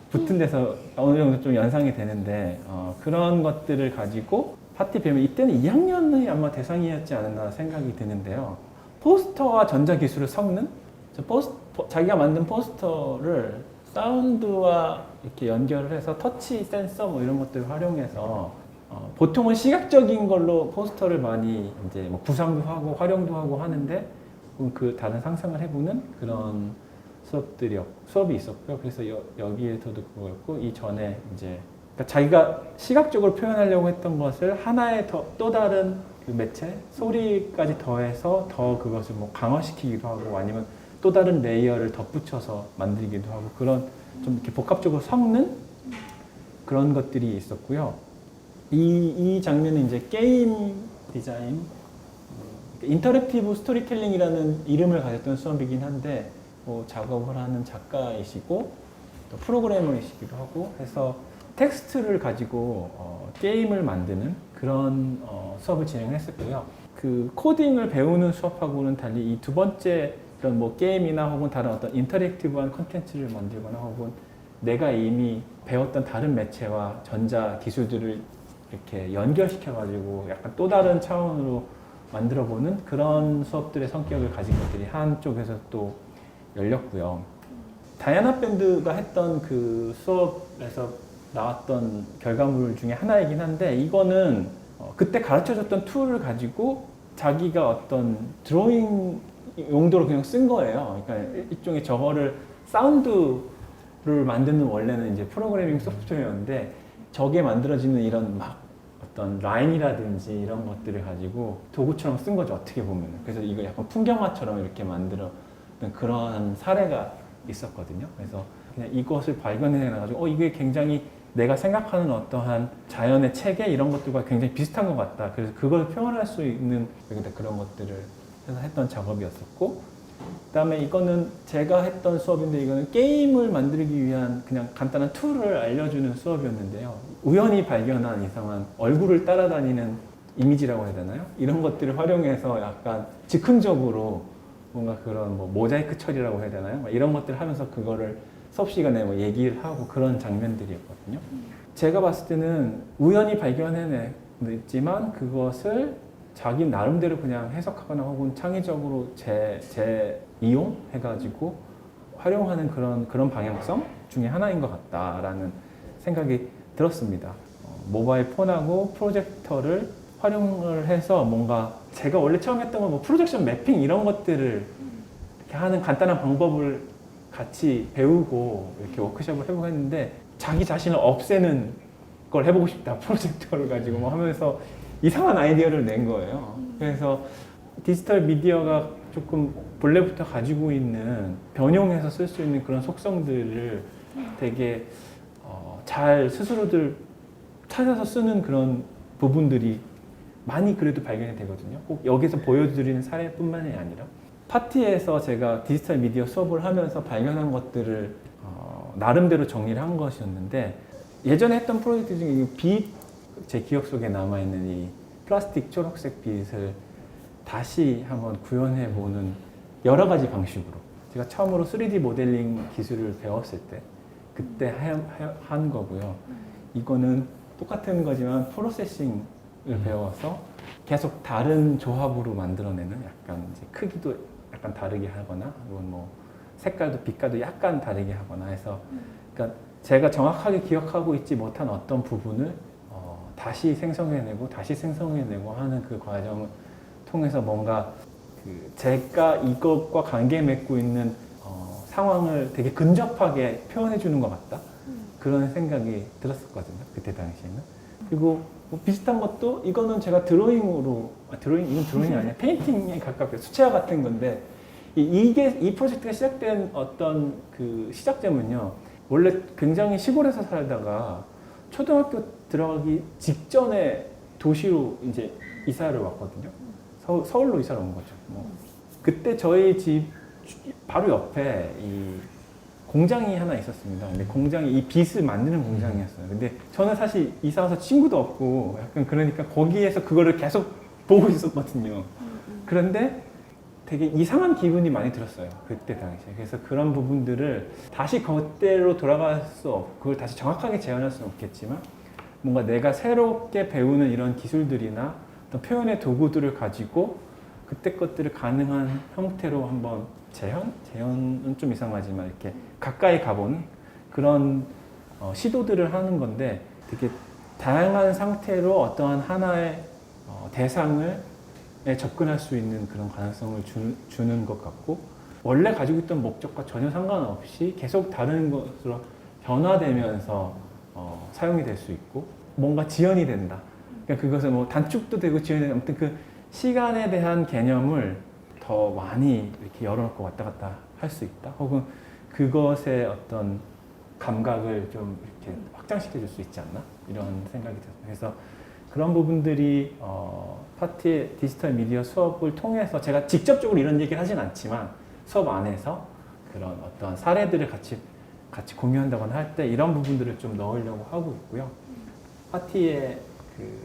붙은 데서 어느 정도 좀 연상이 되는데 그런 것들을 가지고 파티 배우면 이때는 2학년이 아마 대상이었지 않았나 생각이 드는데요. 포스터와 전자기술을 섞는 자기가 만든 포스터를 사운드와 이렇게 연결을 해서 터치 센서 뭐 이런 것들을 활용해서 보통은 시각적인 걸로 포스터를 많이 이제 뭐 구상도 하고 활용도 하고 하는데 그 다른 상상을 해보는 그런 수업이 있었고요. 그래서 여기에서도 그거였고 이 전에 이제 그러니까 자기가 시각적으로 표현하려고 했던 것을 하나의 또 다른 그 매체 소리까지 더해서 더 그것을 뭐 강화시키기도 하고 아니면 또 다른 레이어를 덧붙여서 만들기도 하고 그런 좀 이렇게 복합적으로 섞는 그런 것들이 있었고요. 이 장면은 이제 게임 디자인, 인터랙티브 스토리텔링이라는 이름을 가졌던 수업이긴 한데 작업을 하는 작가이시고 또 프로그래머이시기도 하고 해서 텍스트를 가지고 게임을 만드는 그런 수업을 진행했었고요. 그 코딩을 배우는 수업하고는 달리 이 두 번째 이런 뭐 게임이나 혹은 다른 어떤 인터랙티브한 콘텐츠를 만들거나 혹은 내가 이미 배웠던 다른 매체와 전자 기술들을 이렇게 연결시켜가지고 약간 또 다른 차원으로 만들어보는 그런 수업들의 성격을 가진 것들이 한쪽에서 또 열렸고요. 다이애나 밴드가 했던 그 수업에서 나왔던 결과물 중에 하나이긴 한데 이거는 그때 가르쳐줬던 툴을 가지고 자기가 어떤 드로잉 용도로 그냥 쓴 거예요. 그러니까 일종의 저거를 사운드를 만드는 원래는 이제 프로그래밍 소프트웨어인데 저게 만들어지는 이런 막 어떤 라인이라든지 이런 것들을 가지고 도구처럼 쓴 거죠. 어떻게 보면. 그래서 이거 약간 풍경화처럼 이렇게 만들어 그런 사례가 있었거든요. 그래서 그냥 이것을 발견해놔가지고 이게 굉장히 내가 생각하는 어떠한 자연의 체계 이런 것들과 굉장히 비슷한 것 같다. 그래서 그걸 표현할 수 있는 그런 것들을 해서 했던 작업이었었고 그다음에 이거는 제가 했던 수업인데 이거는 게임을 만들기 위한 그냥 간단한 툴을 알려주는 수업이었는데요. 우연히 발견한 이상한 얼굴을 따라다니는 이미지라고 해야 되나요? 이런 것들을 활용해서 약간 즉흥적으로 뭔가 그런 뭐 모자이크 처리라고 해야 되나요? 이런 것들을 하면서 그거를 수업 시간에 뭐 얘기를 하고 그런 장면들이었거든요. 제가 봤을 때는 우연히 발견해냈지만 그것을 자기 나름대로 그냥 해석하거나 혹은 창의적으로 이용해가지고 활용하는 그런 방향성 중에 하나인 것 같다라는 생각이 들었습니다. 모바일 폰하고 프로젝터를 활용을 해서 뭔가 제가 원래 처음 했던 건 뭐 프로젝션 매핑 이런 것들을 이렇게 하는 간단한 방법을 같이 배우고 이렇게 워크숍을 해보고 했는데 자기 자신을 없애는 걸 해보고 싶다. 프로젝터를 가지고 뭐 하면서 이상한 아이디어를 낸 거예요. 그래서 디지털 미디어가 조금 본래부터 가지고 있는 변용해서 쓸 수 있는 그런 속성들을 되게 잘 스스로들 찾아서 쓰는 그런 부분들이 많이 그래도 발견이 되거든요. 꼭 여기서 보여드리는 사례뿐만이 아니라 파티에서 제가 디지털 미디어 수업을 하면서 발견한 것들을 나름대로 정리를 한 것이었는데, 예전에 했던 프로젝트 중에 이 빛, 제 기억 속에 남아있는 이 플라스틱 초록색 빛을 다시 한번 구현해보는 여러 가지 방식으로, 제가 처음으로 3D 모델링 기술을 배웠을 때 그때 한 거고요. 이거는 똑같은 거지만 프로세싱을 배워서 계속 다른 조합으로 만들어내는, 약간 이제 크기도 약간 다르게 하거나, 혹은 뭐 색깔도 빛깔도 약간 다르게 하거나 해서, 그러니까 제가 정확하게 기억하고 있지 못한 어떤 부분을 다시 생성해내고 다시 생성해내고 하는 그 과정을 통해서 뭔가 제가 이것과 관계 맺고 있는 상황을 되게 근접하게 표현해 주는 것 같다, 그런 생각이 들었었거든요, 그때 당시에는. 그리고 뭐 비슷한 것도, 이거는 제가 드로잉으로, 이건 드로잉이 아니야, 페인팅에 가깝게 수채화 같은 건데, 이 프로젝트가 시작된 어떤 그 시작점은요, 원래 굉장히 시골에서 살다가 초등학교 들어가기 직전에 도시로 이제 이사를 왔거든요. 서울로 이사를 온 거죠. 그때 저희 집 바로 옆에 이 공장이 하나 있었습니다. 근데 공장이 이 빛을 만드는 공장이었어요. 근데 저는 사실 이사 와서 친구도 없고 약간 그러니까 거기에서 그거를 계속 보고 있었거든요. 그런데 되게 이상한 기분이 많이 들었어요, 그때 당시에. 그래서 그런 부분들을 다시 그때로 돌아갈 수 없고, 그걸 다시 정확하게 재현할 수는 없겠지만, 뭔가 내가 새롭게 배우는 이런 기술들이나 어떤 표현의 도구들을 가지고 그때 것들을 가능한 형태로 한번 재현은 좀 이상하지만 이렇게 가까이 가보는 그런 시도들을 하는 건데, 되게 다양한 상태로 어떠한 하나의 대상을 접근할 수 있는 그런 가능성을 주는 것 같고, 원래 가지고 있던 목적과 전혀 상관없이 계속 다른 것으로 변화되면서 사용이 될 수 있고, 뭔가 지연이 된다. 그러니까 그것은 뭐 단축도 되고 지연이 되고, 아무튼 그 시간에 대한 개념을 더 많이 이렇게 열어놓고 왔다 갔다 할 수 있다. 혹은 그것의 어떤 감각을 좀 이렇게 확장시켜 줄 수 있지 않나? 이런 생각이 들어요. 그래서 그런 부분들이 파티의 디지털 미디어 수업을 통해서, 제가 직접적으로 이런 얘기를 하진 않지만 수업 안에서 그런 어떤 사례들을 같이 공유한다거나 할 때 이런 부분들을 좀 넣으려고 하고 있고요. 파티의 그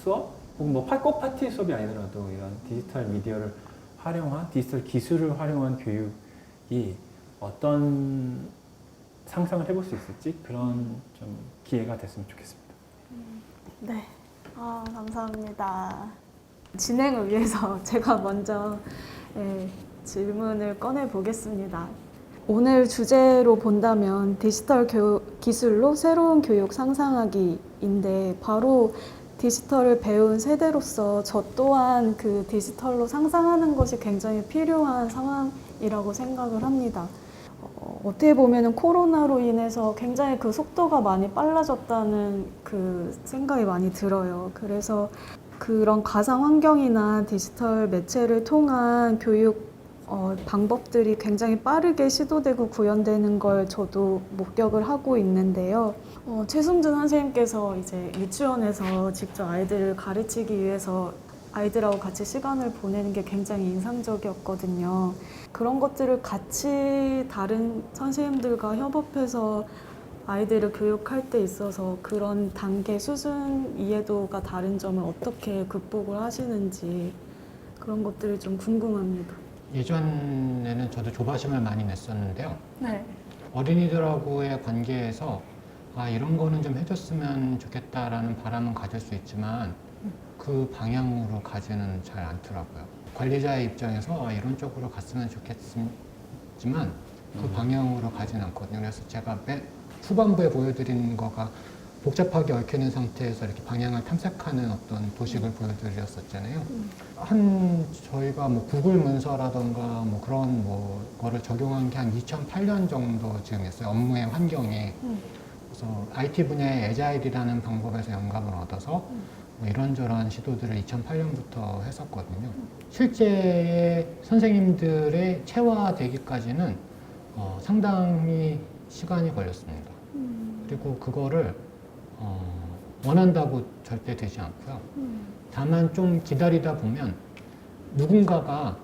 수업, 혹은 뭐 꼭 파티 수업이 아니더라도 이런 디지털 미디어를 활용한, 디지털 기술을 활용한 교육이 어떤 상상을 해볼 수 있을지, 그런 좀 기회가 됐으면 좋겠습니다. 네, 감사합니다. 진행을 위해서 제가 먼저 질문을 꺼내 보겠습니다. 오늘 주제로 본다면 디지털 기술로 새로운 교육 상상하기인데, 바로 디지털을 배운 세대로서 저 또한 그 디지털로 상상하는 것이 굉장히 필요한 상황이라고 생각을 합니다. 어떻게 보면은 코로나로 인해서 굉장히 그 속도가 많이 빨라졌다는 그 생각이 많이 들어요. 그래서 그런 가상 환경이나 디지털 매체를 통한 교육 방법들이 굉장히 빠르게 시도되고 구현되는 걸 저도 목격을 하고 있는데요. 최승준 선생님께서 이제 유치원에서 직접 아이들을 가르치기 위해서 아이들하고 같이 시간을 보내는 게 굉장히 인상적이었거든요. 그런 것들을 같이 다른 선생님들과 협업해서 아이들을 교육할 때 있어서 그런 단계, 수준 이해도가 다른 점을 어떻게 극복을 하시는지, 그런 것들이 좀 궁금합니다. 예전에는 저도 조바심을 많이 냈었는데요. 네. 어린이들하고의 관계에서 이런 거는 좀 해줬으면 좋겠다라는 바람은 가질 수 있지만 그 방향으로 가지는 잘 않더라고요. 관리자의 입장에서 이런 쪽으로 갔으면 좋겠지만 그 방향으로 가지는 않거든요. 그래서 제가 후반부에 보여드린 거가 복잡하게 얽혀있는 상태에서 이렇게 방향을 탐색하는 어떤 도식을 보여드렸었잖아요. 저희가 뭐 구글 문서라던가 뭐 그런 거를 적용한 게 한 2008년 정도 지금이었어요. 업무의 환경에. 그래서 IT 분야의 애자일이라는 방법에서 영감을 얻어서 뭐 이런저런 시도들을 2008년부터 했었거든요. 실제 선생님들의 체화되기까지는 상당히 시간이 걸렸습니다. 그리고 그거를 원한다고 절대 되지 않고요. 다만 좀 기다리다 보면 누군가가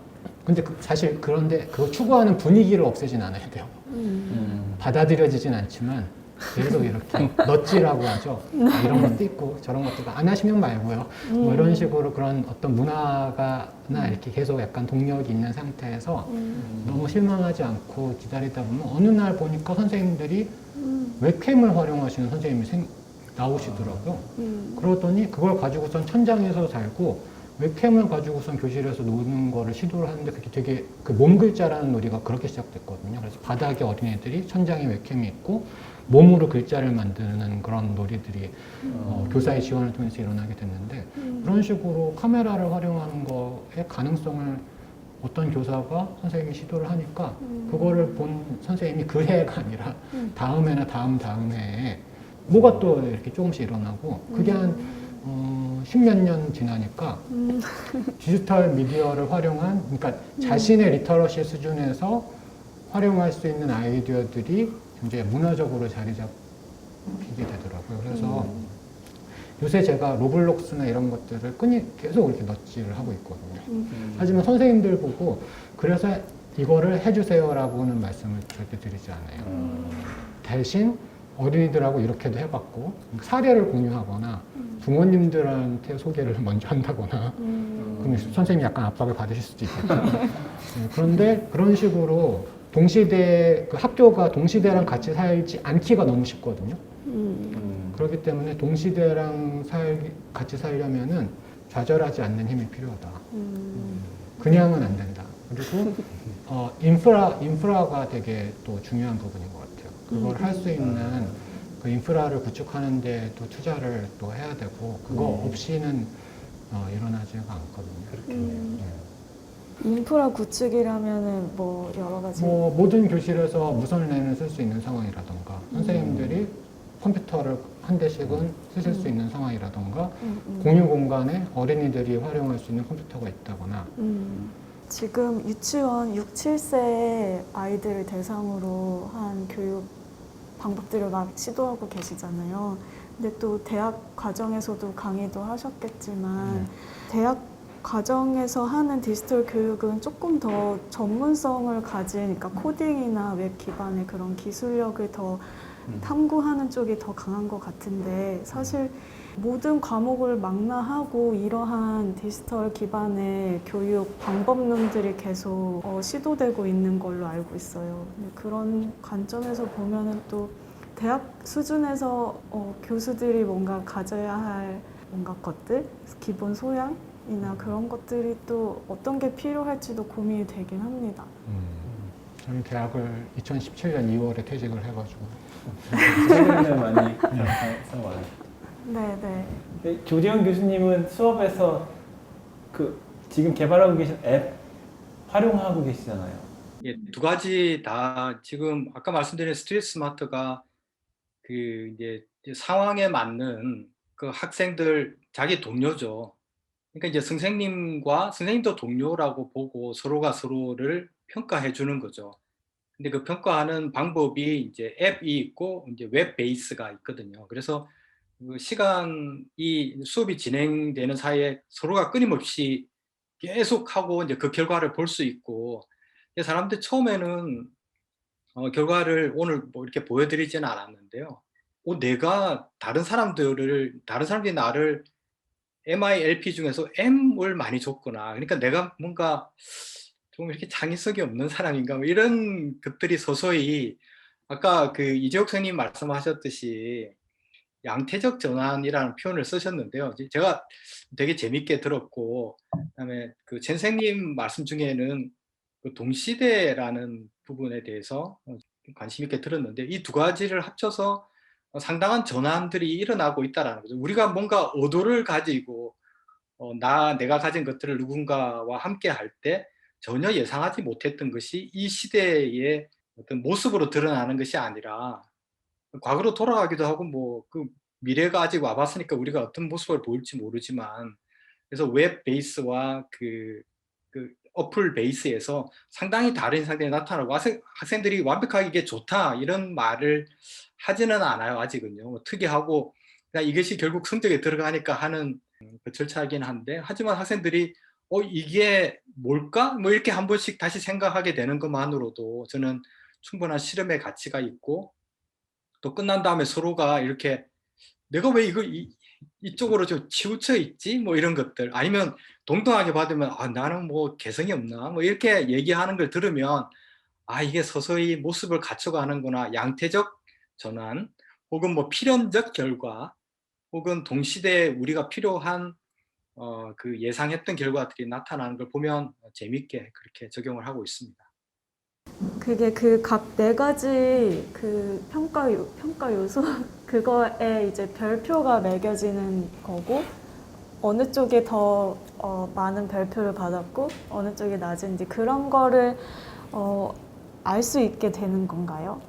근데 사실 그런데 그거 추구하는 분위기를 없애진 않아야 돼요. 받아들여지진 않지만 계속 이렇게 넛지라고 하죠. 이런 것도 있고 저런 것도 있고 안 하시면 말고요. 뭐 이런 식으로 그런 어떤 문화가나 이렇게 계속 약간 동력이 있는 상태에서 너무 실망하지 않고 기다리다 보면 어느 날 보니까 선생님들이 웹캠을 활용하시는 선생님이 나오시더라고요. 그러더니 그걸 가지고선 천장에서 살고 웹캠을 가지고선 교실에서 노는 거를 시도를 하는데 그게 되게 그 몸글자라는 놀이가 그렇게 시작됐거든요. 그래서 바닥에 어린애들이 천장에 웹캠이 있고 몸으로 글자를 만드는 그런 놀이들이 교사의 지원을 통해서 일어나게 됐는데 그런 식으로 카메라를 활용하는 거의 가능성을 어떤 교사가 선생님이 시도를 하니까 그거를 본 선생님이 그 해가 아니라 다음 해나 다음 해에 뭐가 또 이렇게 조금씩 일어나고 그게 한 십몇 년 지나니까 디지털 미디어를 활용한 그러니까 자신의 리터러시 수준에서 활용할 수 있는 아이디어들이 이제 문화적으로 자리 잡히게 되더라고요. 그래서 요새 제가 로블록스나 이런 것들을 계속 이렇게 넛지를 하고 있거든요. 하지만 선생님들 보고 그래서 이거를 해주세요라고는 말씀을 절대 드리지 않아요. 대신 어린이들하고 이렇게도 해봤고 사례를 공유하거나 부모님들한테 소개를 먼저 한다거나 그럼 선생님이 약간 압박을 받으실 수도 있겠죠. 네, 그런데 그런 식으로 동시대 그 학교가 동시대랑 같이 살지 않기가 너무 쉽거든요. 그렇기 때문에 동시대랑 같이 살려면은 좌절하지 않는 힘이 필요하다. 그냥은 안 된다. 그리고 인프라가 되게 또 중요한 부분인 것 같아요. 그걸 할 수 있는 그 인프라를 구축하는 데 또 투자를 또 해야 되고 그거 없이는 일어나지가 않거든요. 인프라 구축이라면은 뭐 여러 가지. 뭐 모든 교실에서 무선랜을 쓸 수 있는 상황이라던가 선생님들이 컴퓨터를 한 대씩은 쓰실 수 있는 상황이라던가 공유 공간에 어린이들이 활용할 수 있는 컴퓨터가 있다거나 지금 유치원 6, 7세 아이들을 대상으로 한 교육 방법들을 막 시도하고 계시잖아요. 근데 또 대학 과정에서도 강의도 하셨겠지만 대학 과정에서 하는 디지털 교육은 조금 더 전문성을 가진 그러니까 코딩이나 웹 기반의 그런 기술력을 더 탐구하는 쪽이 더 강한 것 같은데 사실 모든 과목을 망라하고 이러한 디지털 기반의 교육 방법론들이 계속 시도되고 있는 걸로 알고 있어요. 근데 그런 관점에서 보면은 또 대학 수준에서 교수들이 뭔가 가져야 할 뭔가 것들, 기본 소양이나 그런 것들이 또 어떤 게 필요할지도 고민이 되긴 합니다. 저는 대학을 2017년 2월에 퇴직을 해가지고 최근에 많이 써와요. 네네. 조재현 교수님은 수업에서 그 지금 개발하고 계신 앱 활용하고 계시잖아요. 예, 두 가지 다 지금 아까 말씀드린 스트리트 스마트가 그 이제 상황에 맞는 그 학생들 자기 동료죠. 그러니까 이제 선생님도 동료라고 보고 서로가 서로를 평가해 주는 거죠. 근데 그 평가하는 방법이 이제 앱이 있고 이제 웹 베이스가 있거든요. 그래서 그 시간이 수업이 진행되는 사이에 서로가 끊임없이 계속하고 이제 그 결과를 볼 수 있고 사람들 처음에는 결과를 오늘 뭐 이렇게 보여드리지는 않았는데요. 내가 다른 사람들이 나를 MILP 중에서 M을 많이 줬구나. 그러니까 내가 뭔가 좀 이렇게 창의성이 없는 사람인가 뭐 이런 것들이 서서히 아까 그 이재욱 선생님 말씀하셨듯이 양태적 전환이라는 표현을 쓰셨는데요. 제가 되게 재밌게 들었고 그다음에 그 선생님 말씀 중에는 그 동시대라는 부분에 대해서 관심 있게 들었는데 이 두 가지를 합쳐서 상당한 전환들이 일어나고 있다는 거죠. 우리가 뭔가 의도를 가지고 내가 가진 것들을 누군가와 함께 할 때 전혀 예상하지 못했던 것이 이 시대의 어떤 모습으로 드러나는 것이 아니라 과거로 돌아가기도 하고 뭐 그 미래가 아직 와봤으니까 우리가 어떤 모습을 보일지 모르지만 그래서 웹 베이스와 그 어플 베이스에서 상당히 다른 상태에 나타나고 학생들이 완벽하게 이게 좋다 이런 말을 하지는 않아요. 아직은요. 특이하고 그러니까 이것이 결국 성적에 들어가니까 하는 그 절차이긴 한데, 하지만 학생들이 이게 뭘까? 뭐 이렇게 한 번씩 다시 생각하게 되는 것만으로도 저는 충분한 실험의 가치가 있고, 또 끝난 다음에 서로가 이렇게 내가 왜 이쪽으로 좀 치우쳐 있지? 뭐 이런 것들, 아니면 동등하게 받으면 나는 뭐 개성이 없나? 뭐 이렇게 얘기하는 걸 들으면 이게 서서히 모습을 갖춰가는구나. 양태적 전환, 혹은 뭐 필연적 결과, 혹은 동시대에 우리가 필요한 그 예상했던 결과들이 나타나는 걸 보면 재밌게 그렇게 적용을 하고 있습니다. 그게 그 각 네 가지 그 평가 요소 그거에 이제 별표가 매겨지는 거고, 어느 쪽에 더 많은 별표를 받았고 어느 쪽이 낮은지 그런 거를 알 수 있게 되는 건가요?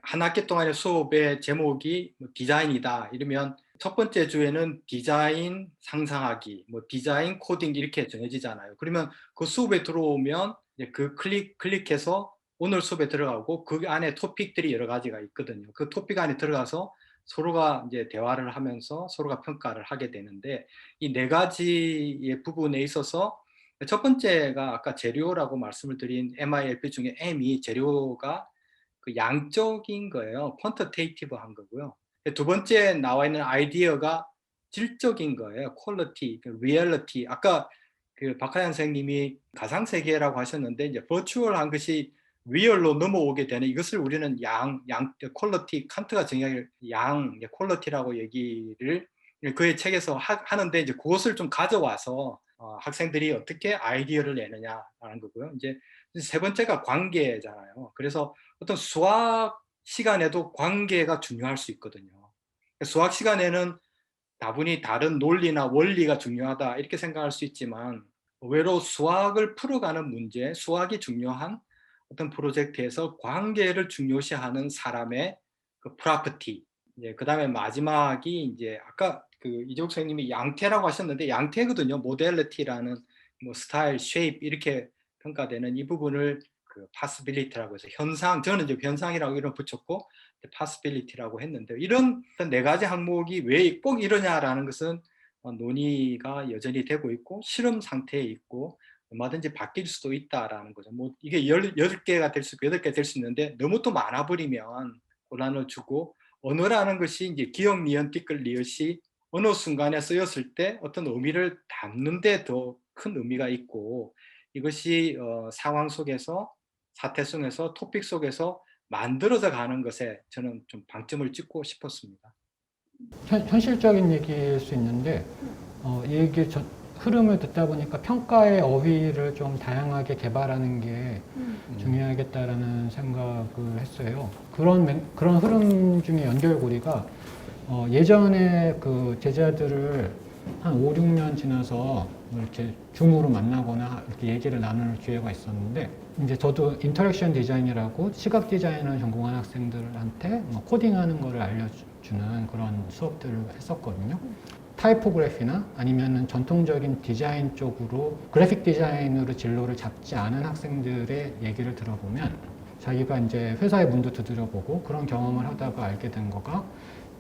한 학기 동안의 수업의 제목이 뭐 디자인이다 이러면 첫 번째 주에는 디자인 상상하기, 뭐 디자인 코딩 이렇게 정해지잖아요. 그러면 그 수업에 들어오면 이제 그 클릭해서 오늘 수업에 들어가고, 그 안에 토픽들이 여러 가지가 있거든요. 그 토픽 안에 들어가서 서로가 이제 대화를 하면서 서로가 평가를 하게 되는데, 이 네 가지의 부분에 있어서 첫 번째가 아까 재료라고 말씀을 드린 MILP 중에 M이 재료가 그 양적인 거예요. 퀀터테이티브한 거고요. 두 번째 나와 있는 아이디어가 질적인 거예요. 퀄리티, 리얼리티. 아까 그 박하연 선생님이 가상세계라고 하셨는데, 이제 버추얼한 것이 리얼로 넘어오게 되는 이것을 우리는 퀄리티, 칸트가 정의할 퀄리티라고 얘기를 그의 책에서 하는데, 이제 그것을 좀 가져와서 학생들이 어떻게 아이디어를 내느냐라는 거고요. 이제 세 번째가 관계잖아요. 그래서 어떤 수학 시간에도 관계가 중요할 수 있거든요. 수학 시간에는 다분히 다른 논리나 원리가 중요하다 이렇게 생각할 수 있지만, 의외로 수학을 풀어가는 문제, 수학이 중요한 어떤 프로젝트에서 관계를 중요시하는 사람의 그 프로퍼티, 그 다음에 마지막이 이제 아까 그 이재욱 선생님이 양태라고 하셨는데, 양태거든요. 모델리티라는 뭐 스타일, 쉐입 이렇게 평가되는 이 부분을 그 possibility라고 해서 현상, 저는 이제 현상이라고 이름 붙였고 possibility라고 했는데, 이런 네 가지 항목이 왜 꼭 이러냐라는 것은 논의가 여전히 되고 있고 실험 상태에 있고 얼마든지 바뀔 수도 있다라는 거죠. 뭐 이게 10개가 될 수 있고 8개 될 수 있는데, 너무 또 많아 버리면 곤란을 주고, 언어라는 것이 이제 기역, 니은, 띠끌, 리엇이 어느 순간에 쓰였을 때 어떤 의미를 담는 데 더 큰 의미가 있고, 이것이 상황 속에서, 사태 속에서, 토픽 속에서 만들어져 가는 것에 저는 좀 방점을 찍고 싶었습니다. 현실적인 얘기일 수 있는데 이 얘기 흐름을 듣다 보니까 평가의 어휘를 좀 다양하게 개발하는 게 중요하겠다라는 생각을 했어요. 그런 흐름 중에 연결고리가 예전에 그 제자들을 한 5, 6년 지나서 이렇게 줌으로 만나거나 이렇게 얘기를 나눌 기회가 있었는데, 이제 저도 인터랙션 디자인이라고 시각 디자인을 전공한 학생들한테 뭐 코딩하는 거를 알려주는 그런 수업들을 했었거든요. 타이포그래피나 아니면은 전통적인 디자인 쪽으로 그래픽 디자인으로 진로를 잡지 않은 학생들의 얘기를 들어보면, 자기가 이제 회사의 문도 두드려보고 그런 경험을 하다가 알게 된 거가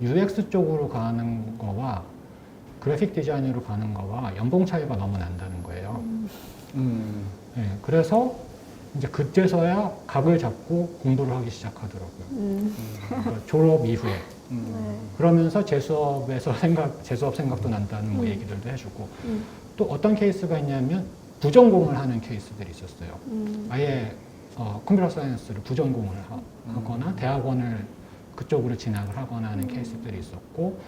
UX 쪽으로 가는 거와 그래픽 디자인으로 가는 거와 연봉 차이가 너무 난다는 거예요. 네, 그래서 이제 그때서야 각을 잡고 공부를 하기 시작하더라고요. 그러니까 졸업 이후에. 그러면서 재수업 생각도 난다는 뭐 얘기들도 해주고, 또 어떤 케이스가 있냐면 부전공을 하는 케이스들이 있었어요. 아예 컴퓨터 사이언스를 부전공을 하거나 대학원을 그쪽으로 진학을 하거나 하는 케이스들이 있었고,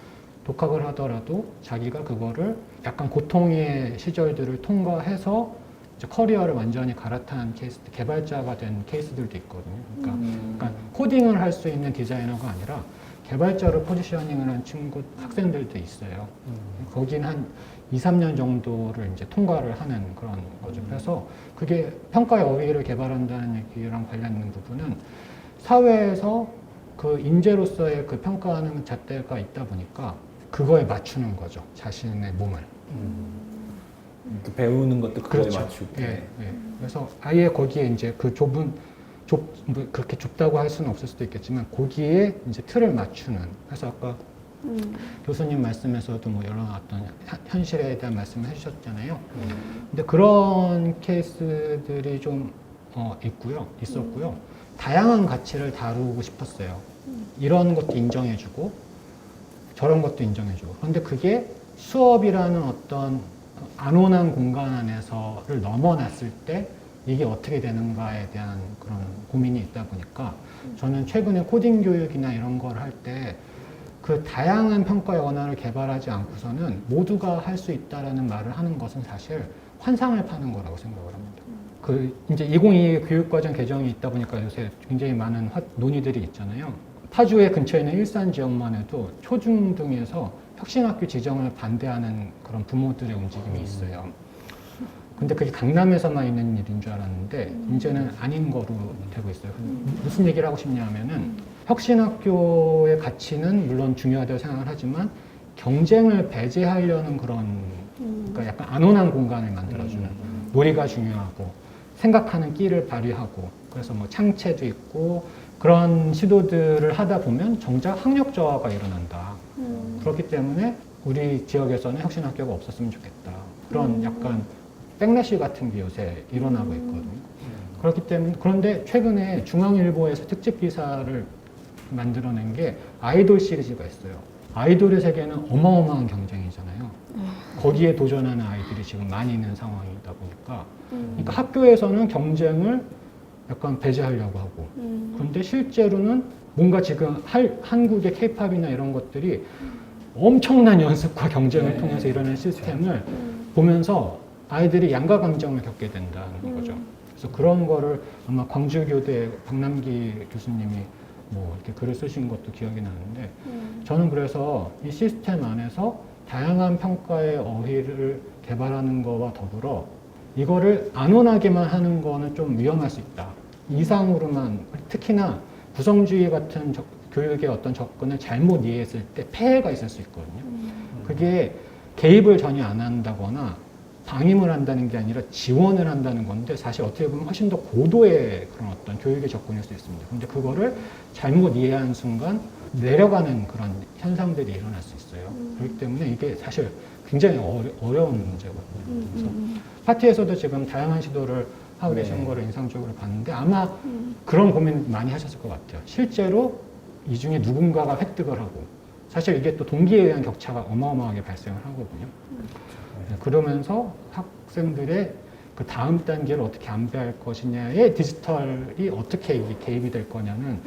독학을 하더라도 자기가 그거를 약간 고통의 시절들을 통과해서 이제 커리어를 완전히 갈아탄 케이스, 개발자가 된 케이스들도 있거든요. 그러니까 코딩을 할 수 있는 디자이너가 아니라 개발자로 포지셔닝을 한 학생들도 있어요. 거긴 한 2, 3년 정도를 이제 통과를 하는 그런 거죠. 그래서 그게 평가의 어휘를 개발한다는 얘기랑 관련 있는 부분은 사회에서 그 인재로서의 그 평가하는 잣대가 있다 보니까 그거에 맞추는 거죠. 자신의 몸을. 배우는 것도 그거에 그렇죠. 맞추고. 예. 그래서 아예 거기에 이제 그 뭐 그렇게 좁다고 할 수는 없을 수도 있겠지만 거기에 이제 틀을 맞추는. 그래서 아까 교수님 말씀에서도 뭐 여러 어떤 현실에 대한 말씀을 해주셨잖아요. 근데 그런 케이스들이 좀 있었고요. 다양한 가치를 다루고 싶었어요. 이런 것도 인정해주고 저런 것도 인정해주고. 그런데 그게 수업이라는 어떤 안온한 공간 안에서를 넘어났을 때 이게 어떻게 되는가에 대한 그런 고민이 있다 보니까 저는 최근에 코딩 교육이나 이런 걸 할 때 그 다양한 평가의 언어를 개발하지 않고서는 모두가 할 수 있다라는 말을 하는 것은 사실 환상을 파는 거라고 생각을 합니다. 그 이제 2022 교육과정 개정이 있다 보니까 요새 굉장히 많은 논의들이 있잖아요. 파주의 근처에 있는 일산 지역만 해도 초중등에서 혁신학교 지정을 반대하는 그런 부모들의 움직임이 있어요. 근데 그게 강남에서만 있는 일인 줄 알았는데 이제는 아닌 거로 되고 있어요. 무슨 얘기를 하고 싶냐 하면은 혁신학교의 가치는 물론 중요하다고 생각을 하지만 경쟁을 배제하려는 그런 그러니까 약간 안온한 공간을 만들어주는 놀이가 중요하고 생각하는 끼를 발휘하고 그래서 뭐 창체도 있고 그런 시도들을 하다 보면 정작 학력 저하가 일어난다. 그렇기 때문에 우리 지역에서는 혁신학교가 없었으면 좋겠다. 그런 약간 백래시 같은 게 요새 일어나고 있거든요. 그렇기 때문에 그런데 최근에 중앙일보에서 특집 기사를 만들어낸 게 아이돌 시리즈가 있어요. 아이돌의 세계는 어마어마한 경쟁이잖아요. 거기에 도전하는 아이들이 지금 많이 있는 상황이다 보니까 그러니까 학교에서는 경쟁을 약간 배제하려고 하고 그런데 실제로는 뭔가 지금 한국의 케이팝이나 이런 것들이 엄청난 연습과 경쟁을 통해서 일어나는 시스템을 보면서 아이들이 양가 감정을 겪게 된다는 거죠. 그래서 그런 거를 아마 광주교대 박남기 교수님이 뭐 이렇게 글을 쓰신 것도 기억이 나는데 저는 그래서 이 시스템 안에서 다양한 평가의 어휘를 개발하는 거와 더불어 이거를 안온하게만 하는 거는 좀 위험할 수 있다. 이상으로만 특히나 구성주의 같은 교육의 어떤 접근을 잘못 이해했을 때 폐해가 있을 수 있거든요. 그게 개입을 전혀 안 한다거나 방임을 한다는 게 아니라 지원을 한다는 건데 사실 어떻게 보면 훨씬 더 고도의 그런 어떤 교육의 접근일 수 있습니다. 근데 그거를 잘못 이해한 순간 내려가는 그런 현상들이 일어날 수 있어요. 그렇기 때문에 이게 사실 굉장히 어려운 문제거든요. 그래서 파티에서도 지금 다양한 시도를 하고 계신 거를 인상적으로 봤는데 아마 그런 고민 많이 하셨을 것 같아요. 실제로 이 중에 누군가가 획득을 하고 사실 이게 또 동기에 의한 격차가 어마어마하게 발생을 하거든요. 그러면서 학생들의 그 다음 단계를 어떻게 안배할 것이냐에 디지털이 어떻게 이게 개입이 될 거냐는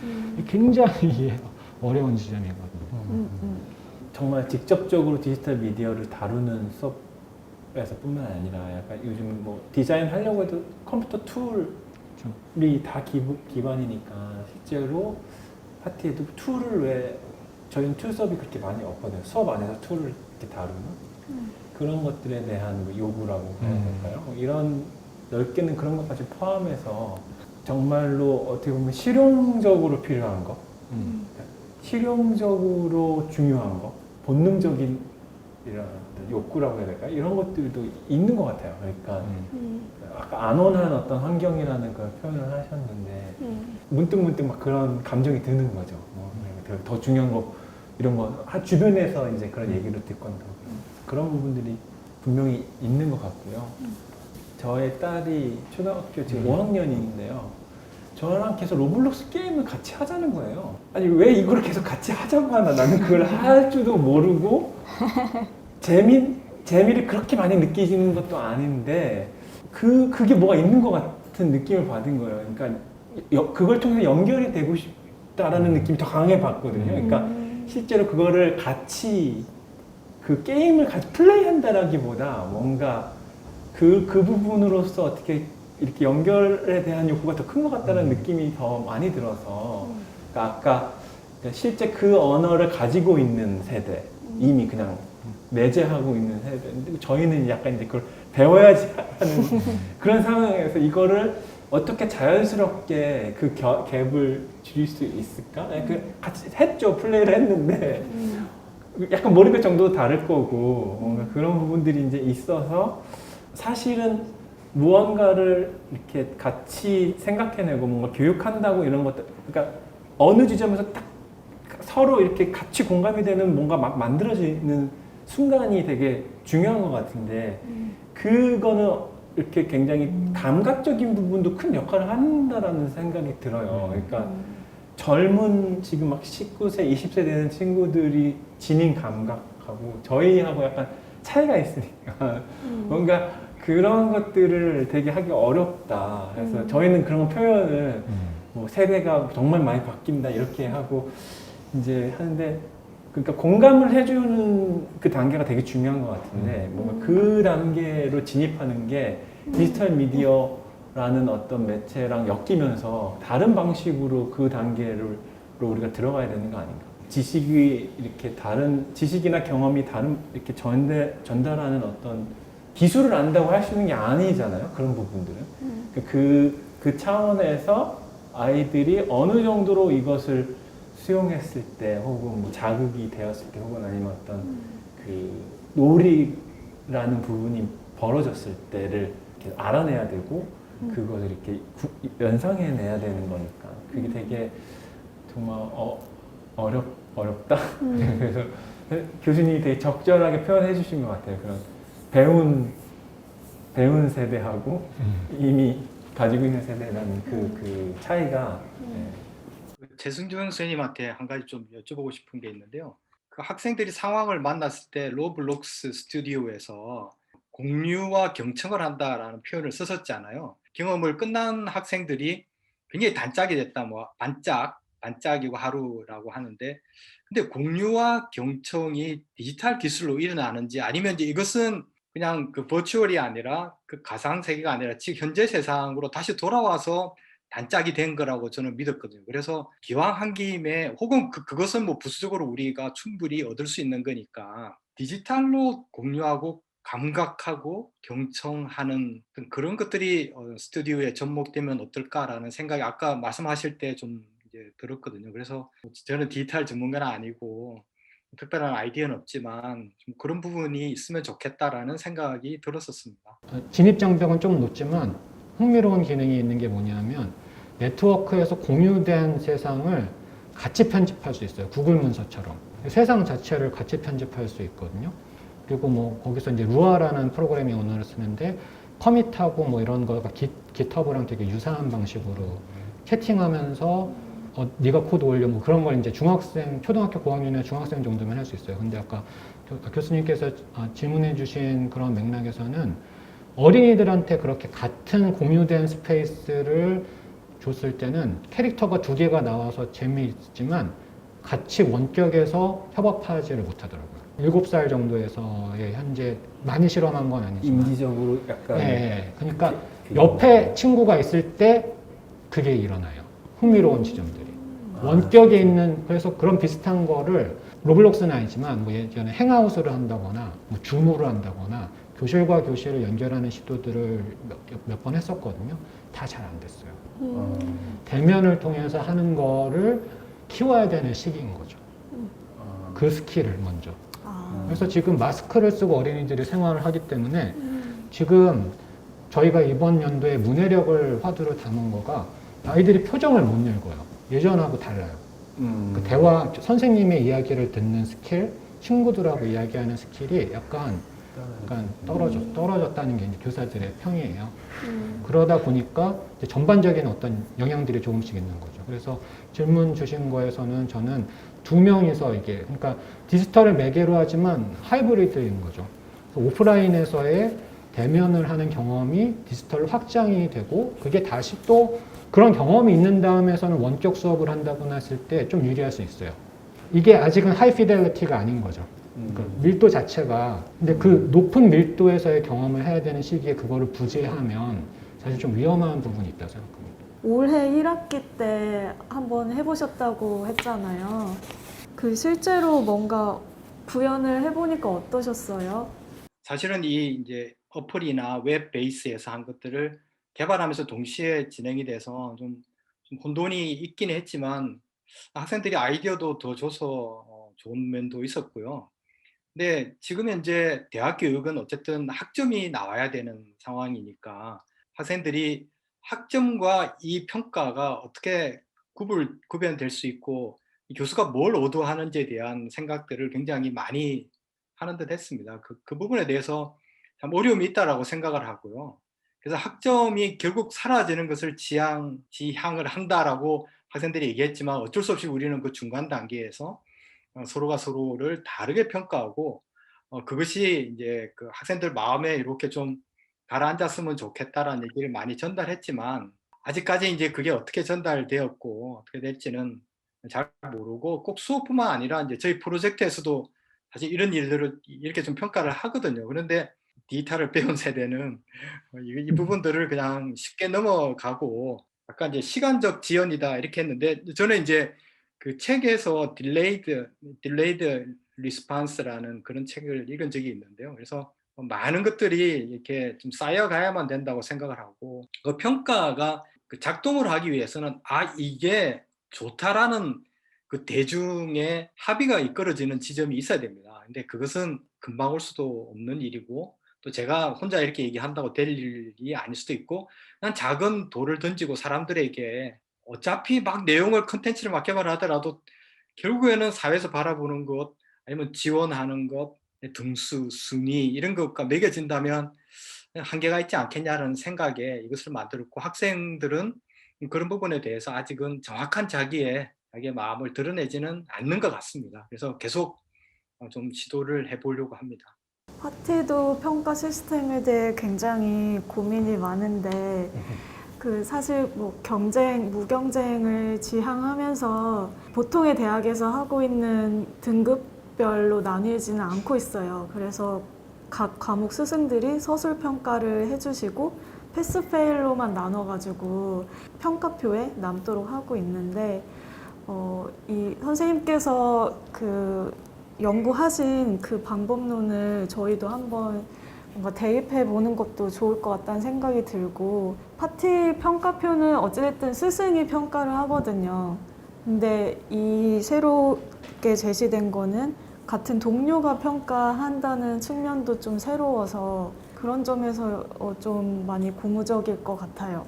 굉장히 어려운 지점이거든요. 정말 직접적으로 디지털 미디어를 다루는 수업에서 뿐만 아니라 약간 요즘 뭐 디자인 하려고 해도 컴퓨터 툴이 다 기반이니까 실제로 파티에도 툴을 왜 저희는 툴 수업이 그렇게 많이 없거든요. 수업 안에서 툴을 이렇게 다루는 그런 것들에 대한 뭐 요구라고 해야 될까요? 이런 넓게는 그런 것까지 포함해서 정말로 어떻게 보면 실용적으로 필요한 거, 실용적으로 중요한 거, 본능적인 이런 욕구라고 해야 될까요? 이런 것들도 있는 것 같아요. 그러니까 아까 안온한 어떤 환경이라는 걸 표현을 하셨는데 문득 막 그런 감정이 드는 거죠. 더 중요한 거 이런 거 주변에서 이제 그런 얘기를 듣곤 그런 부분들이 분명히 있는 것 같고요. 저의 딸이 초등학교 지금 5학년인데요. 저랑 계속 로블록스 게임을 같이 하자는 거예요. 아니 왜 이걸 계속 같이 하자고 하나 나는 그걸 할 줄도 모르고 재미를 그렇게 많이 느끼는 것도 아닌데 그게 뭐가 있는 것 같은 느낌을 받은 거예요. 그러니까 그걸 통해서 연결이 되고 싶다라는 느낌이 더 강하게 받거든요. 그러니까 실제로 그거를 같이 그 게임을 같이 플레이한다라기보다 뭔가 그 부분으로서 어떻게 이렇게 연결에 대한 욕구가 더 큰 것 같다는 느낌이 더 많이 들어서 그러니까 아까 실제 그 언어를 가지고 있는 세대 이미 그냥 내재하고 있는 세대인데 저희는 약간 이제 그걸 배워야지 하는 그런 상황에서 이거를 어떻게 자연스럽게 그 갭을 줄일 수 있을까? 같이 했죠. 플레이를 했는데 약간 머리가 정도도 다를 거고 뭔가 그런 부분들이 이제 있어서 사실은 무언가를 이렇게 같이 생각해내고 뭔가 교육한다고 이런 것들 그러니까 어느 지점에서 딱 서로 이렇게 같이 공감이 되는 뭔가 막 만들어지는 순간이 되게 중요한 것 같은데 그거는 이렇게 굉장히 감각적인 부분도 큰 역할을 한다라는 생각이 들어요. 그러니까 젊은 지금 막 19세, 20세 되는 친구들이 지닌 감각하고 저희하고 약간 차이가 있으니까 뭔가 그런 것들을 되게 하기 어렵다. 그래서 저희는 그런 표현을 뭐 세대가 정말 많이 바뀐다 이렇게 하고 이제 하는데 그러니까 공감을 해주는 그 단계가 되게 중요한 것 같은데 뭔가 그 단계로 진입하는 게 디지털 미디어라는 어떤 매체랑 엮이면서 다른 방식으로 그 단계로 우리가 들어가야 되는 거 아닌가? 지식이 이렇게 다른 지식이나 경험이 다른 이렇게 전달하는 어떤 기술을 안다고 할 수 있는 게 아니잖아요. 그런 부분들은 그 차원에서 아이들이 어느 정도로 이것을 수용했을 때 혹은 뭐 자극이 되었을 때 혹은 아니면 어떤 그 놀이라는 부분이 벌어졌을 때를 이렇게 알아내야 되고 그것을 이렇게 연상해내야 되는 거니까 그게 되게 정말 어렵다. 그래서 교수님이 되게 적절하게 표현해 주신 것 같아요. 그런 배운 세대하고 이미 가지고 있는 세대라는 그 차이가. 재승준 선생님한테 한 가지 좀 여쭤보고 싶은 게 있는데요. 그 학생들이 상황을 만났을 때 로블록스 스튜디오에서 공유와 경청을 한다라는 표현을 썼었잖아요. 경험을 끝난 학생들이 굉장히 단짝이 됐다, 뭐 반짝이고 하루라고 하는데, 근데 공유와 경청이 디지털 기술로 일어나는지 아니면 이제 이것은 그냥 그 버추얼이 아니라 그 가상 세계가 아니라 지금 현재 세상으로 다시 돌아와서 단짝이 된 거라고 저는 믿었거든요. 그래서 기왕 한 김에 혹은 그것은 뭐 부수적으로 우리가 충분히 얻을 수 있는 거니까 디지털로 공유하고 감각하고 경청하는 그런 것들이 스튜디오에 접목되면 어떨까라는 생각이 아까 말씀하실 때 좀 이제 들었거든요. 그래서 저는 디지털 전문가는 아니고 특별한 아이디어는 없지만 좀 그런 부분이 있으면 좋겠다라는 생각이 들었었습니다. 진입 장벽은 좀 높지만 흥미로운 기능이 있는 게 뭐냐면 네트워크에서 공유된 세상을 같이 편집할 수 있어요. 구글 문서처럼. 세상 자체를 같이 편집할 수 있거든요. 그리고 뭐 거기서 이제 루아라는 프로그래밍 언어를 쓰는데 커밋하고 뭐 이런 거가 깃허브랑 되게 유사한 방식으로 채팅하면서 네가 코드 올려 뭐 그런 걸 이제 초등학교 고학년이나 중학생 정도면 할 수 있어요. 근데 아까 교수님께서 질문해 주신 그런 맥락에서는 어린이들한테 그렇게 같은 공유된 스페이스를 줬을 때는 캐릭터가 두 개가 나와서 재미있지만 같이 원격에서 협업하지를 못하더라고요. 7살 정도에서의 현재 많이 실험한 건 아니지만 인지적으로 약간 그러니까 옆에 친구가 있을 때 그게 일어나요. 흥미로운 지점들이. 원격에 있는 그래서 그런 비슷한 거를 로블록스는 아니지만 뭐 예전에 행아웃을 한다거나 뭐 줌으로 한다거나 교실과 교실을 연결하는 시도들을 몇 번 했었거든요. 다 잘 안 됐어요. 대면을 통해서 하는 거를 키워야 되는 시기인 거죠. 그 스킬을 먼저. 그래서 지금 마스크를 쓰고 어린이들이 생활을 하기 때문에 지금 저희가 이번 연도에 문해력을 화두로 담은 거가 아이들이 표정을 못 읽어요. 예전하고 달라요. 그 대화, 선생님의 이야기를 듣는 스킬, 친구들하고 이야기하는 스킬이 약간 떨어졌다는 게 이제 교사들의 평이에요. 그러다 보니까 이제 전반적인 어떤 영향들이 조금씩 있는 거죠. 그래서 질문 주신 거에서는 저는 두 명이서 이게, 그러니까 디지털을 매개로 하지만 하이브리드인 거죠. 오프라인에서의 대면을 하는 경험이 디지털로 확장이 되고, 그게 다시 또 그런 경험이 있는 다음에서는 원격 수업을 한다거나 했을 때 좀 유리할 수 있어요. 이게 아직은 하이 피델리티가 아닌 거죠. 그러니까 밀도 자체가, 근데 그 높은 밀도에서의 경험을 해야 되는 시기에 그거를 부재하면 사실 좀 위험한 부분이 있다고 생각합니다. 올해 1학기 때 한번 해보셨다고 했잖아요. 그 실제로 뭔가 구현을 해보니까 어떠셨어요? 사실은 이 이제 어플이나 웹 베이스에서 한 것들을 개발하면서 동시에 진행이 돼서 좀 혼돈이 있긴 했지만 학생들이 아이디어도 더 줘서 좋은 면도 있었고요. 근데 지금 현재 대학 교육은 어쨌든 학점이 나와야 되는 상황이니까 학생들이 학점과 이 평가가 어떻게 구별될 수 있고 이 교수가 뭘 의도하는지에 대한 생각들을 굉장히 많이 하는 듯 했습니다. 그 부분에 대해서 참 어려움이 있다라고 생각을 하고요. 그래서 학점이 결국 사라지는 것을 지향을 한다라고 학생들이 얘기했지만 어쩔 수 없이 우리는 그 중간 단계에서 서로가 서로를 다르게 평가하고 그것이 이제 그 학생들 마음에 이렇게 좀 가라앉았으면 좋겠다라는 얘기를 많이 전달했지만 아직까지 이제 그게 어떻게 전달되었고 어떻게 될지는 잘 모르고 꼭 수업뿐만 아니라 이제 저희 프로젝트에서도 사실 이런 일들을 이렇게 좀 평가를 하거든요. 그런데 디지털을 배운 세대는 이 부분들을 그냥 쉽게 넘어가고 약간 이제 시간적 지연이다 이렇게 했는데 저는 이제 그 책에서 delayed response라는 그런 책을 읽은 적이 있는데요. 그래서 많은 것들이 이렇게 좀 쌓여가야만 된다고 생각을 하고 그 평가가 그 작동을 하기 위해서는 이게 좋다라는 그 대중의 합의가 이끌어지는 지점이 있어야 됩니다. 근데 그것은 금방 올 수도 없는 일이고 또 제가 혼자 이렇게 얘기한다고 될 일이 아닐 수도 있고 그냥 작은 돌을 던지고 사람들에게 어차피 막 내용을 컨텐츠를 막 개발하더라도 결국에는 사회에서 바라보는 것 아니면 지원하는 것 등수, 순위 이런 것과 매겨진다면 한계가 있지 않겠냐는 생각에 이것을 만들었고 학생들은 그런 부분에 대해서 아직은 정확한 자기의 마음을 드러내지는 않는 것 같습니다. 그래서 계속 좀 시도를 해보려고 합니다. 파티도 평가 시스템에 대해 굉장히 고민이 많은데 그 사실 뭐 경쟁, 무경쟁을 지향하면서 보통의 대학에서 하고 있는 등급별로 나뉘지는 않고 있어요. 그래서 각 과목 스승들이 서술 평가를 해주시고 패스 페일로만 나눠가지고 평가표에 남도록 하고 있는데 이 선생님께서 그 연구하신 그 방법론을 저희도 한번 뭔가 대입해 보는 것도 좋을 것 같다는 생각이 들고 파티 평가표는 어찌됐든 스승이 평가를 하거든요. 근데 이 새롭게 제시된 거는 같은 동료가 평가한다는 측면도 좀 새로워서 그런 점에서 좀 많이 고무적일 것 같아요.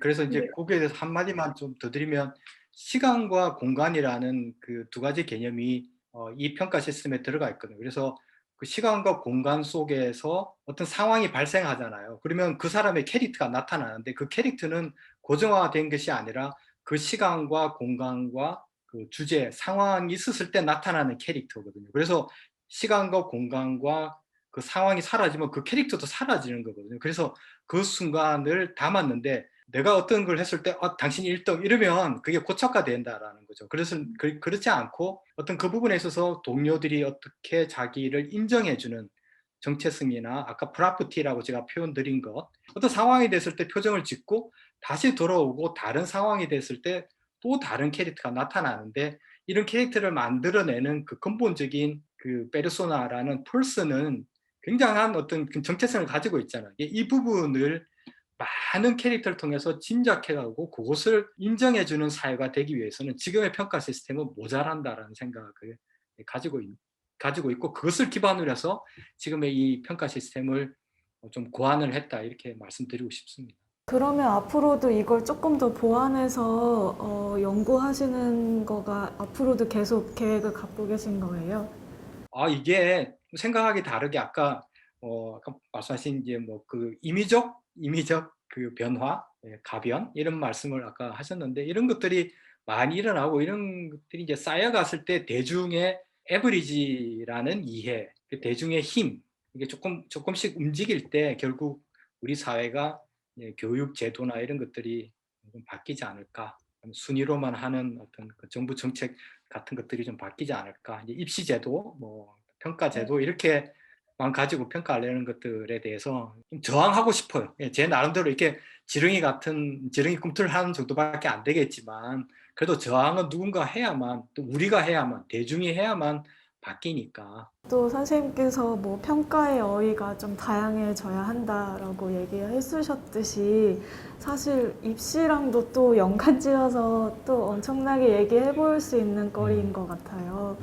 그래서 이제 거기에 대해서 한마디만 좀 더 드리면 시간과 공간이라는 그 두 가지 개념이 이 평가 시스템에 들어가 있거든요. 그래서 그 시간과 공간 속에서 어떤 상황이 발생하잖아요. 그러면 그 사람의 캐릭터가 나타나는데 그 캐릭터는 고정화된 것이 아니라 그 시간과 공간과 그 주제, 상황이 있었을 때 나타나는 캐릭터거든요. 그래서 시간과 공간과 그 상황이 사라지면 그 캐릭터도 사라지는 거거든요. 그래서 그 순간을 담았는데 내가 어떤 걸 했을 때 당신 1등 이러면 그게 고착화된다라는 거죠. 그래서 그렇지 않고 어떤 그 부분에 있어서 동료들이 어떻게 자기를 인정해주는 정체성이나 아까 프라프티라고 제가 표현 드린 것 어떤 상황이 됐을 때 표정을 짓고 다시 돌아오고 다른 상황이 됐을 때 또 다른 캐릭터가 나타나는데 이런 캐릭터를 만들어내는 그 근본적인 그 페르소나라는 펄스는 굉장한 어떤 정체성을 가지고 있잖아요. 이 부분을 많은 캐릭터를 통해서 짐작해가고 그것을 인정해주는 사회가 되기 위해서는 지금의 평가 시스템은 모자란다라는 생각을 가지고 있고 그것을 기반으로 해서 지금의 이 평가 시스템을 좀 고안을 했다 이렇게 말씀드리고 싶습니다. 그러면 앞으로도 이걸 조금 더 보완해서 연구하시는 거가 앞으로도 계속 계획을 갖고 계신 거예요? 이게 생각하기 다르게 아까 말씀하신 이제 뭐 그 임의적 그 변화, 가변 이런 말씀을 아까 하셨는데 이런 것들이 많이 일어나고 이런 것들이 이제 쌓여갔을 때 대중의 에버리지라는 이해, 그 대중의 힘 이게 조금씩 움직일 때 결국 우리 사회가 교육 제도나 이런 것들이 좀 바뀌지 않을까. 순위로만 하는 어떤 그 정부 정책 같은 것들이 좀 바뀌지 않을까. 이제 입시 제도, 뭐 평가 제도 이렇게만 가지고 평가하려는 것들에 대해서 좀 저항하고 싶어요. 제 나름대로 이렇게 지렁이 꿈틀 하는 정도밖에 안 되겠지만 그래도 저항은 누군가 해야만 또 우리가 해야만 대중이 해야만 바뀌니까. 또 선생님께서 뭐 평가의 어휘가 좀 다양해져야 한다라고 얘기해 주셨듯이 사실 입시랑도 또 연관지어서 또 엄청나게 얘기해 볼 수 있는 거리인 것 같아요.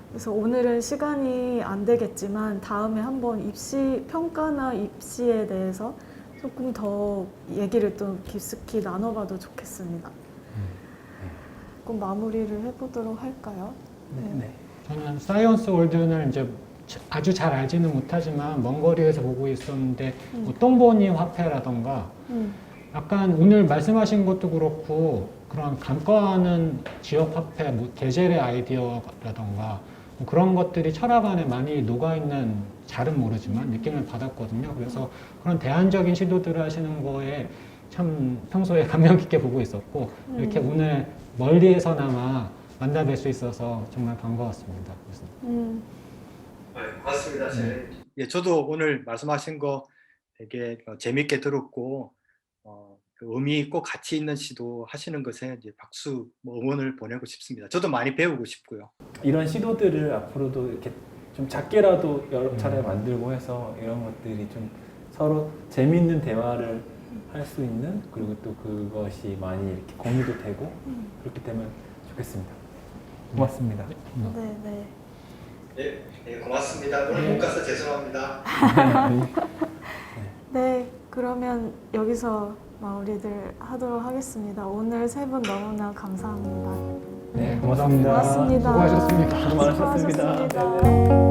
그래서 오늘은 시간이 안 되겠지만 다음에 한번 입시 평가나 입시에 대해서 조금 더 얘기를 또 깊숙이 나눠봐도 좋겠습니다. 조금 마무리를 해보도록 할까요? 네. 저는 사이언스 월드는 이제 아주 잘 알지는 못하지만 먼 거리에서 보고 있었는데 뭐 똥보니 화폐라던가 약간 오늘 말씀하신 것도 그렇고 그런 감가하는 지역 화폐, 뭐 게젤의 아이디어라던가 뭐 그런 것들이 철학 안에 많이 녹아있는 잘은 모르지만 느낌을 받았거든요. 그래서 그런 대안적인 시도들을 하시는 거에 참 평소에 감명 깊게 보고 있었고 이렇게 오늘 멀리에서나마 만나뵐 수 있어서 정말 반가웠습니다. 그래서 고맙습니다. 예, 저도 오늘 말씀하신 거 되게 재밌게 들었고 그 의미 있고 가치 있는 시도 하시는 것에 이제 박수, 뭐 응원을 보내고 싶습니다. 저도 많이 배우고 싶고요. 이런 시도들을 앞으로도 이렇게 좀 작게라도 여러 차례 만들고 해서 이런 것들이 좀 서로 재미있는 대화를 할 수 있는, 그리고 또 그것이 많이 이렇게 공유도 되고 그렇게 되면 좋겠습니다. 고맙습니다. 네, 네. 네, 고맙습니다. 오늘 못 가서 죄송합니다. 네, 그러면 여기서 마무리를 하도록 하겠습니다. 오늘 세 분 너무나 감사합니다. 네, 고맙습니다. 고맙습니다. 수고하셨습니다. 수고 많으셨습니다. 수고하셨습니다.